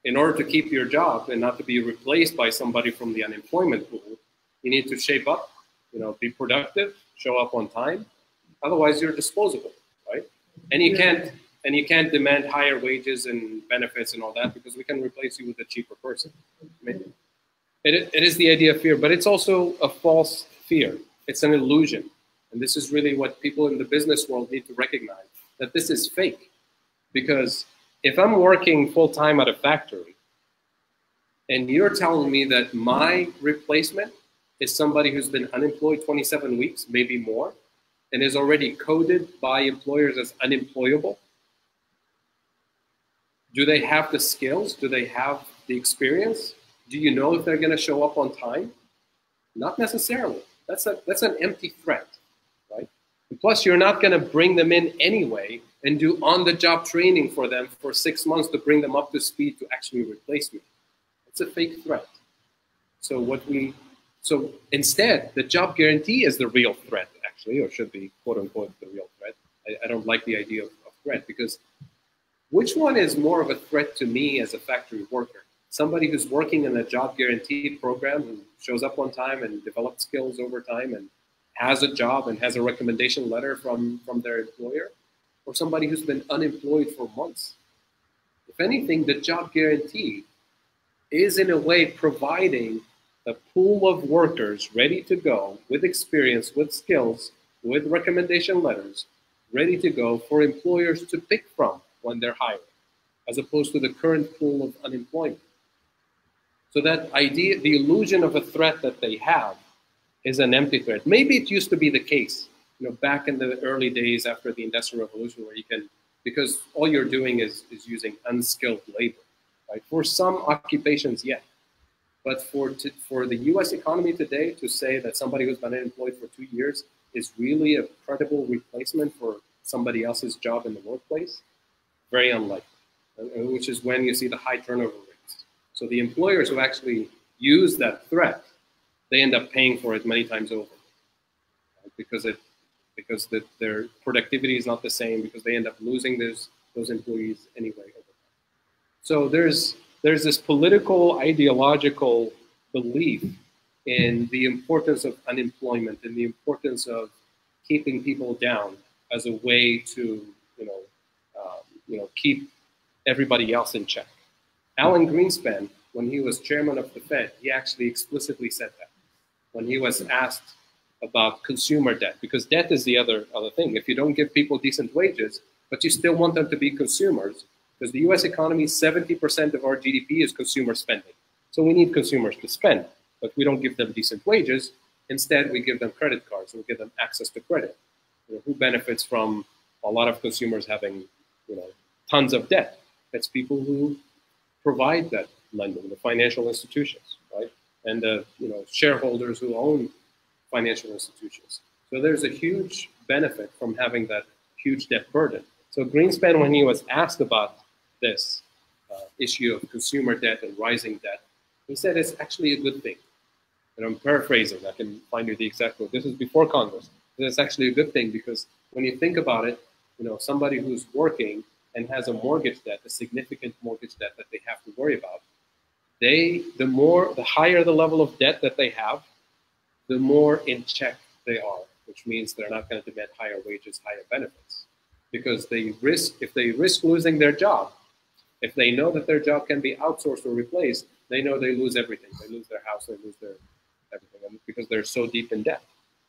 in order to keep your job and not to be replaced by somebody from the unemployment pool, you need to shape up, be productive, show up on time. Otherwise, you're disposable, right? And you can't demand higher wages and benefits and all that because we can replace you with a cheaper person. I mean, it is the idea of fear, but it's also a false fear. It's an illusion. And this is really what people in the business world need to recognize, that this is fake. Because if I'm working full-time at a factory and you're telling me that my replacement is somebody who's been unemployed 27 weeks, maybe more, and is already coded by employers as unemployable, do they have the skills? Do they have the experience? Do you know if they're going to show up on time? Not necessarily. That's an empty threat, right? And plus, you're not going to bring them in anyway and do on-the-job training for them for 6 months to bring them up to speed to actually replace me. It's a fake threat. So instead, the job guarantee is the real threat, actually, or should be, quote unquote, the real threat. I don't like the idea of threat, because which one is more of a threat to me as a factory worker? Somebody who's working in a job guarantee program, who shows up on time and develops skills over time and has a job and has a recommendation letter from their employer, or somebody who's been unemployed for months? If anything, the job guarantee is in a way providing a pool of workers ready to go, with experience, with skills, with recommendation letters, ready to go for employers to pick from when they're hiring, as opposed to the current pool of unemployment. So that idea, the illusion of a threat that they have, is an empty threat. Maybe it used to be the case, back in the early days after the Industrial Revolution, where you can, because all you're doing is using unskilled labor, right? For some occupations, yeah. But for the US economy today, to say that somebody who's been unemployed for 2 years is really a credible replacement for somebody else's job in the workplace, very unlikely, which is when you see the high turnover rates. So the employers who actually use that threat, they end up paying for it many times over, right? because their productivity is not the same, because they end up losing those employees anyway over time. So there's this political, ideological belief in the importance of unemployment and the importance of keeping people down as a way to, keep everybody else in check. Alan Greenspan, when he was chairman of the Fed, he actually explicitly said that when he was asked about consumer debt, because debt is the other thing. If you don't give people decent wages, but you still want them to be consumers, because the US economy, 70% of our GDP is consumer spending. So we need consumers to spend, but we don't give them decent wages. Instead, we give them credit cards and we give them access to credit. Who benefits from a lot of consumers having, tons of debt? It's people who provide that lending, the financial institutions, right? And the shareholders who own financial institutions. So there's a huge benefit from having that huge debt burden. So Greenspan, when he was asked about this issue of consumer debt and rising debt, he said it's actually a good thing. And I'm paraphrasing, I can find you the exact quote. This is before Congress. It's actually a good thing because when you think about it, somebody who's working and has a mortgage debt, a significant mortgage debt that they have to worry about, the higher the level of debt that they have, the more in check they are, which means they're not going to demand higher wages, higher benefits, because if they risk losing their job, if they know that their job can be outsourced or replaced, they know they lose everything. They lose their house, they lose their everything, because they're so deep in debt.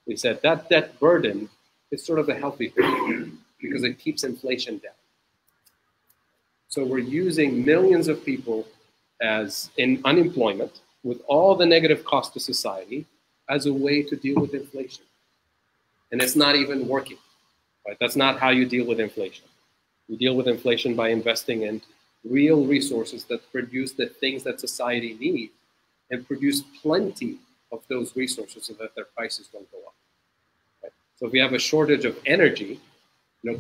We said that debt burden is sort of a healthy thing because it keeps inflation down. So we're using millions of people as in unemployment with all the negative cost to society as a way to deal with inflation. And it's not even working, right? That's not how you deal with inflation. You deal with inflation by investing in real resources that produce the things that society needs and produce plenty of those resources so that their prices don't go up. Right? So if we have a shortage of energy,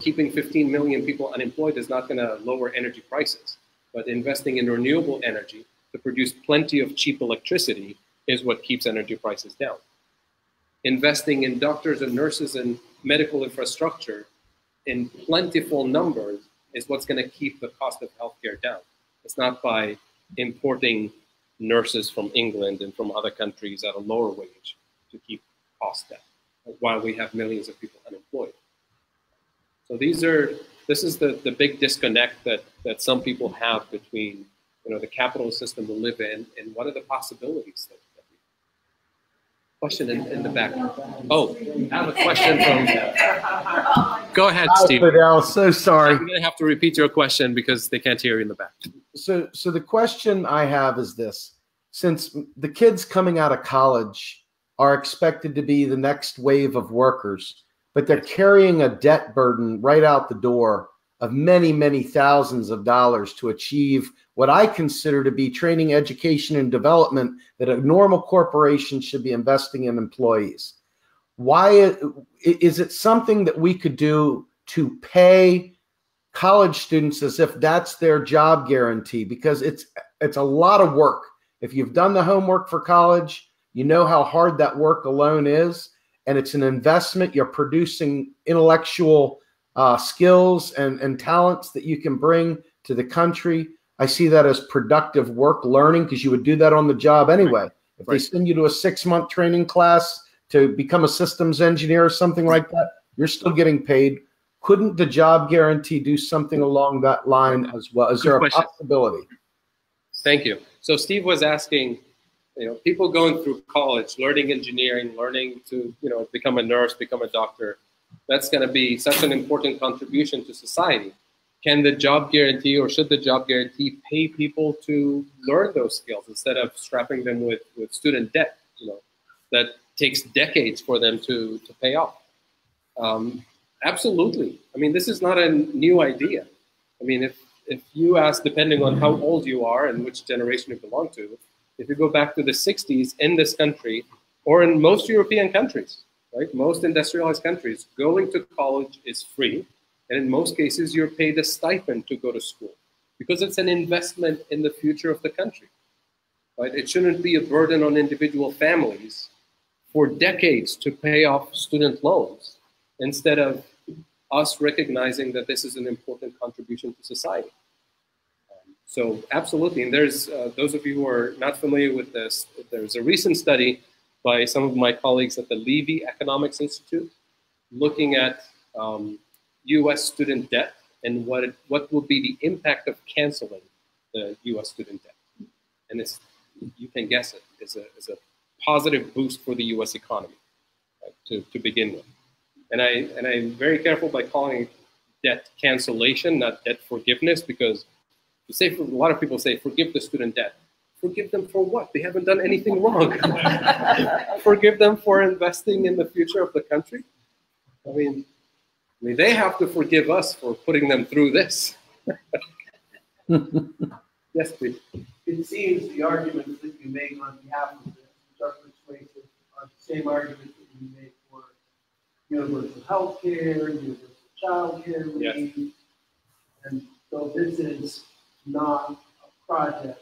keeping 15 million people unemployed is not going to lower energy prices, but investing in renewable energy to produce plenty of cheap electricity is what keeps energy prices down. Investing in doctors and nurses and medical infrastructure in plentiful numbers is what's going to keep the cost of healthcare down. It's not by importing nurses from England and from other countries at a lower wage to keep costs down, while we have millions of people unemployed. So this is the big disconnect that some people have between the capitalist system we live in and what are the possibilities that we have. Question in the back. Oh, I have a question from. Go ahead, Steve. Fadhel, so sorry. I'm going to have to repeat your question because they can't hear you in the back. So the question I have is this: since the kids coming out of college are expected to be the next wave of workers, but they're carrying a debt burden right out the door of many, many thousands of dollars to achieve what I consider to be training, education, and development that a normal corporation should be investing in employees. Why is it something that we could do to pay college students as if that's their job guarantee? Because it's a lot of work. If you've done the homework for college, you know how hard that work alone is. And it's an investment. You're producing intellectual skills and talents that you can bring to the country. I see that as productive work learning because you would do that on the job anyway. If they send you to a 6-month training class to become a systems engineer or something like that, you're still getting paid. Couldn't the job guarantee do something along that line as well? Is there a possibility? Thank you. So Steve was asking, people going through college, learning engineering, learning to, become a nurse, become a doctor, that's going to be such an important contribution to society. Can the job guarantee or should the job guarantee pay people to learn those skills instead of strapping them with student debt, that takes decades for them to pay off? Absolutely. I mean, this is not a new idea. I mean, if you ask, depending on how old you are and which generation you belong to, if you go back to the 60s in this country or in most European countries, right, most industrialized countries, going to college is free. And in most cases, you're paid a stipend to go to school because it's an investment in the future of the country. Right? It shouldn't be a burden on individual families for decades to pay off student loans instead of us recognizing that this is an important contribution to society. So absolutely, and there's those of you who are not familiar with this, there's a recent study by some of my colleagues at the Levy Economics Institute looking at U.S. student debt and what would be the impact of canceling the U.S. student debt. And it's, you can guess it, is a positive boost for the U.S. economy, right, to begin with. And I'm very careful by calling it debt cancellation, not debt forgiveness, because you say, a lot of people say, forgive the student debt. Forgive them for what? They haven't done anything wrong. Forgive them for investing in the future of the country. I mean, they have to forgive us for putting them through this. Yes, please. It seems the arguments that you make on behalf of this, which are persuasive, are the same arguments that you make for universal health care, universal child care relief. Yes. And so this is not a project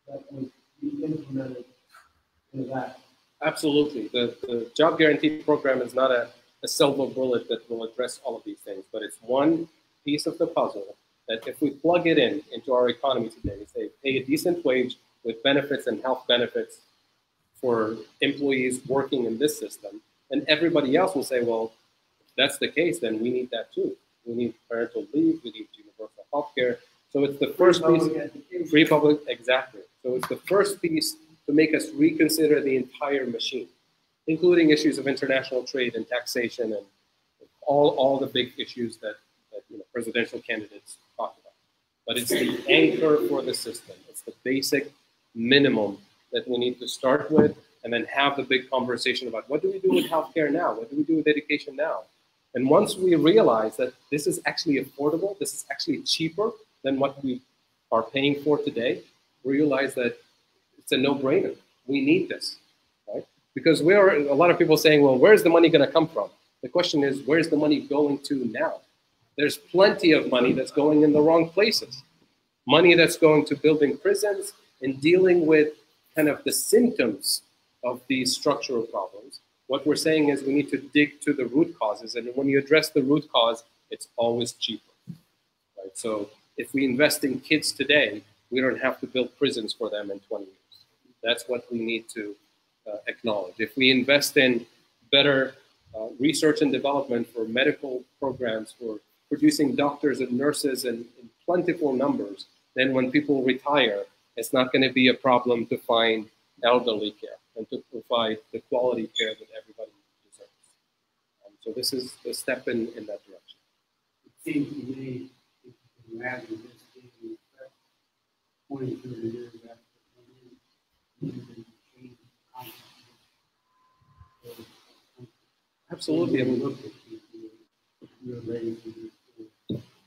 that would be implemented in a vacuum. Absolutely. The job guarantee program is not a a silver bullet that will address all of these things, but it's one piece of the puzzle that if we plug it into our economy today, say pay a decent wage with benefits and health benefits for employees working in this system, and everybody else will say, well, if that's the case, then we need that too. We need parental leave, we need universal health care. So it's the first piece, free public, exactly. So it's the first piece to make us reconsider the entire machine, including issues of international trade and taxation and all the big issues that presidential candidates talk about. But it's the anchor for the system. It's the basic minimum that we need to start with, and then have the big conversation about what do we do with healthcare now? What do we do with education now? And once we realize that this is actually affordable, this is actually cheaper than what we are paying for today, we realize that it's a no-brainer. We need this, right? Because a lot of people saying, well, where's the money going to come from? The question is, where's the money going to now? There's plenty of money that's going in the wrong places. Money that's going to building prisons and dealing with kind of the symptoms of these structural problems. What we're saying is we need to dig to the root causes, and when you address the root cause, it's always cheaper, right? So if we invest in kids today, we don't have to build prisons for them in 20 years. That's what we need to acknowledge. If we invest in better research and development for medical programs, for producing doctors and nurses in plentiful numbers, then when people retire, it's not going to be a problem to find elderly care and to provide the quality care that everybody deserves. So this is a step in that direction. It seems to me, if you imagine this taking effect 20, 30 years after the change Absolutely. I mean,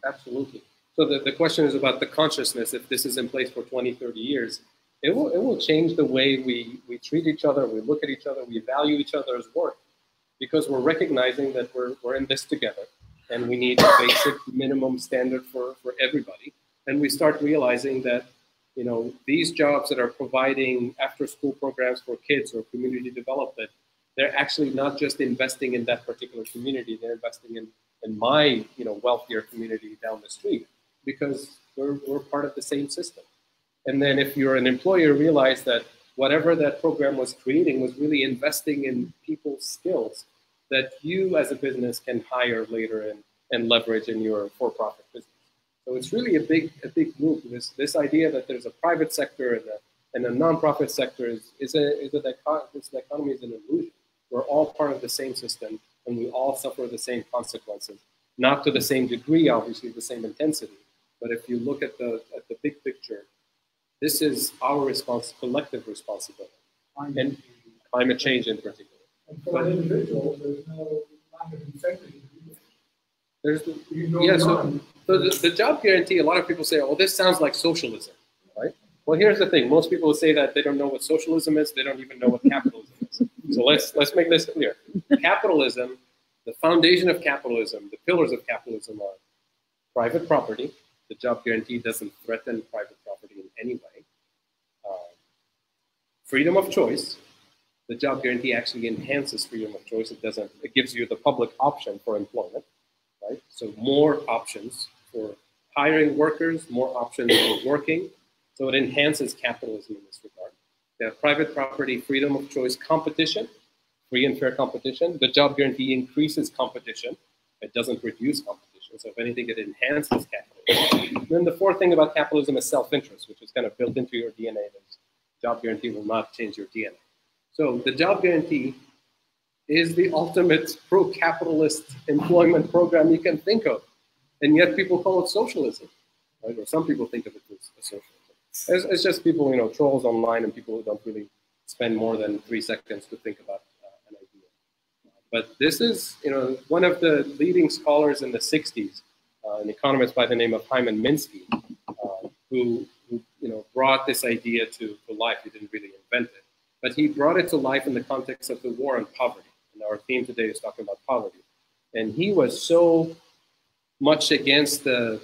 absolutely. So the question is about the consciousness. If this is in place for 20, 30 years, it will change the way we treat each other, we look at each other, we value each other's work, because we're recognizing that we're in this together, and we need a basic minimum standard for everybody. And we start realizing that, these jobs that are providing after-school programs for kids or community development, they're actually not just investing in that particular community, they're investing in my wealthier community down the street, because we're part of the same system. And then if you're an employer, realize that whatever that program was creating was really investing in people's skills that you as a business can hire later and leverage in your for-profit business. So it's really a big move. This idea that there's a private sector and a nonprofit sector this economy is an illusion. We're all part of the same system, and we all suffer the same consequences. Not to the same degree, obviously, the same intensity. But if you look at the big picture, this is our collective responsibility, and climate change in particular. And for an individual, there's no lack of incentive. So the job guarantee, a lot of people say, oh, this sounds like socialism, right? Well, here's the thing. Most people say that they don't know what socialism is. They don't even know what capitalism is. So let's make this clear. Capitalism, the foundation of capitalism, the pillars of capitalism are private property. The job guarantee doesn't threaten private property in any way. Freedom of choice. The job guarantee actually enhances freedom of choice. It gives you the public option for employment, right? So more options for hiring workers, more options for working. So it enhances capitalism in this regard. You have private property, freedom of choice, competition, free and fair competition. The job guarantee increases competition. It doesn't reduce competition. So if anything, it enhances capitalism. Then the fourth thing about capitalism is self-interest, which is kind of built into your DNA. The job guarantee will not change your DNA. So the job guarantee is the ultimate pro-capitalist employment program you can think of. And yet people call it socialism, right? Or some people think of it as socialism. It's just people, trolls online and people who don't really spend more than 3 seconds to think about an idea. But this is, one of the leading scholars in the 60s, an economist by the name of Hyman Minsky, who brought this idea to life. He didn't really invent it, but he brought it to life in the context of the war on poverty. And our theme today is talking about poverty. And he was so much against the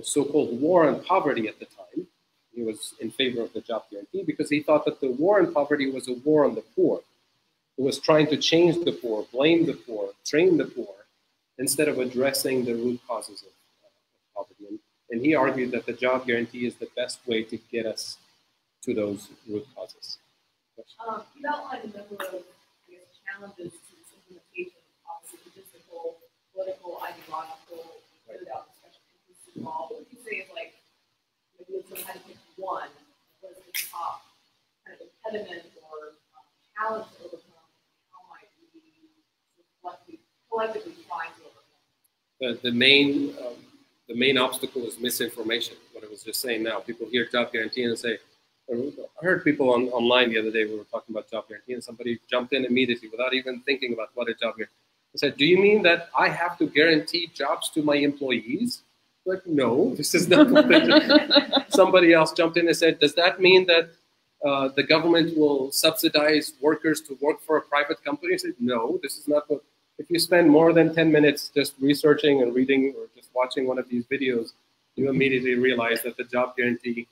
so-called war on poverty at the time. He was in favor of the job guarantee because he thought that the war on poverty was a war on the poor. It was trying to change the poor, blame the poor, train the poor instead of addressing the root causes of poverty. And he argued that the job guarantee is the best way to get us to those root causes. You outlined a number of, I guess, challenges to its implementation, obviously logistical, political, ideological, whether that discussion is involved. What would you say is like, maybe if someone had to pick one, what is the top kind of impediment or challenge to overcome? How might we collectively try to overcome? The main obstacle is misinformation. What I was just saying now, people hear job guarantee and say, I heard people online the other day, we were talking about job guarantee, and somebody jumped in immediately without even thinking about what a job guarantee. I said, do you mean that I have to guarantee jobs to my employees? Like, no, this is not what they do. Somebody else jumped in and said, does that mean that the government will subsidize workers to work for a private company? I said, no, this is not what. If you spend more than 10 minutes just researching and reading or just watching one of these videos, you immediately realize that the job guarantee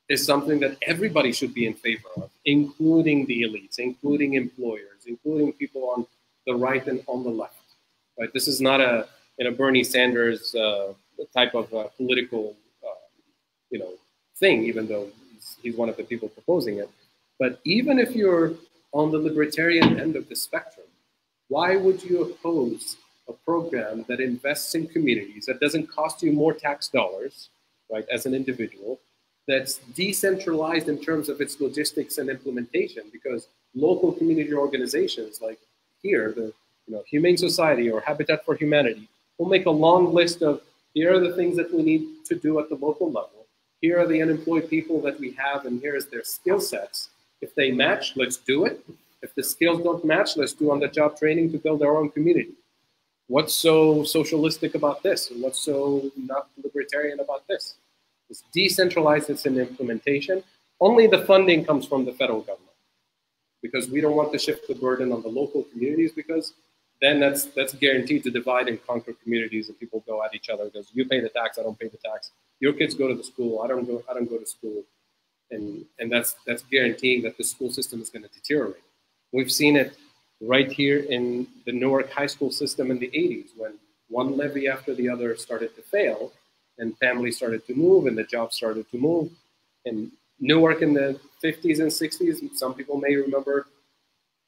is something that everybody should be in favor of, including the elites, including employers, including people on the right and on the left. Right? This is not a Bernie Sanders type of political thing, even though he's one of the people proposing it. But even if you're on the libertarian end of the spectrum, why would you oppose a program that invests in communities, that doesn't cost you more tax dollars, right, as an individual, that's decentralized in terms of its logistics and implementation? Because local community organizations like here, the Humane Society or Habitat for Humanity, will make a long list of, here are the things that we need to do at the local level. Here are the unemployed people that we have, and here is their skill sets. If they match, let's do it. If the skills don't match, let's do on-the-job training to build our own community. What's so socialistic about this? And what's so not libertarian about this? It's decentralized, it's in implementation. Only the funding comes from the federal government, because we don't want to shift the burden on the local communities, because then that's guaranteed to divide and conquer communities, and people go at each other because you pay the tax, I don't pay the tax. Your kids go to the school, I don't go to school. And that's guaranteeing that the school system is going to deteriorate. We've seen it right here in the Newark high school system in the 80s, when one levy after the other started to fail, and families started to move, and the jobs started to move. In Newark in the 50s and 60s, some people may remember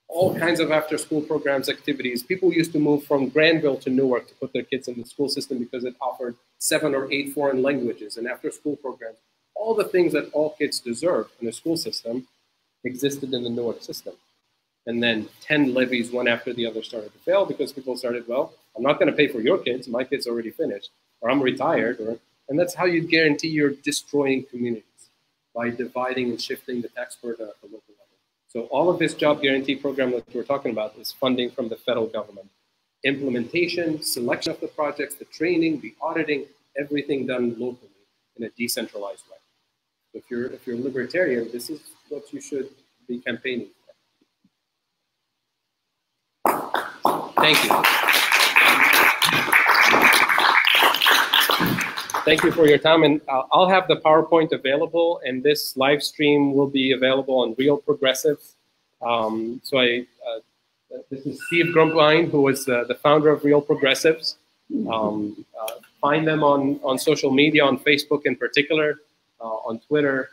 all kinds of after-school programs, activities. People used to move from Granville to Newark to put their kids in the school system because it offered 7 or 8 foreign languages and after-school programs. All the things that all kids deserve in the school system existed in the Newark system. And then 10 levies, one after the other, started to fail because people started, well, I'm not going to pay for your kids. My kid's already finished, or I'm retired. And that's how you guarantee you're destroying communities, by dividing and shifting the tax burden at the local level. So all of this job guarantee program that we're talking about is funding from the federal government. Implementation, selection of the projects, the training, the auditing, everything done locally in a decentralized way. So if you're libertarian, this is what you should be campaigning for. Thank you. Thank you for your time, and I'll have the PowerPoint available, and this live stream will be available on Real Progressives. This is Steve Grumbine, who was the founder of Real Progressives. Find them on social media, on Facebook in particular, on Twitter.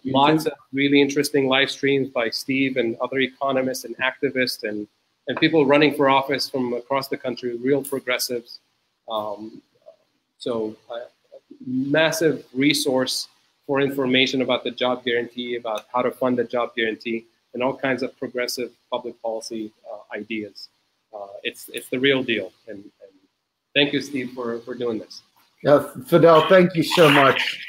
Lots of really interesting live streams by Steve and other economists and activists and people running for office from across the country, Real Progressives. Massive resource for information about the job guarantee, about how to fund the job guarantee, and all kinds of progressive public policy ideas. It's the real deal. And thank you, Steve, for doing this. Yeah, Fadhel, thank you so much.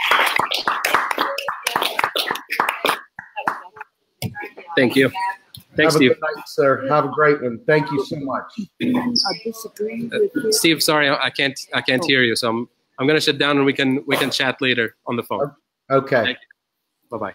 Thank you. Thanks, Have a Steve. good night, sir. Have a great one. Thank you so much. I disagree with you. Steve, sorry, I can't hear you, so I'm going to shut down, and we can chat later on the phone. Okay. Thank you. Bye-bye.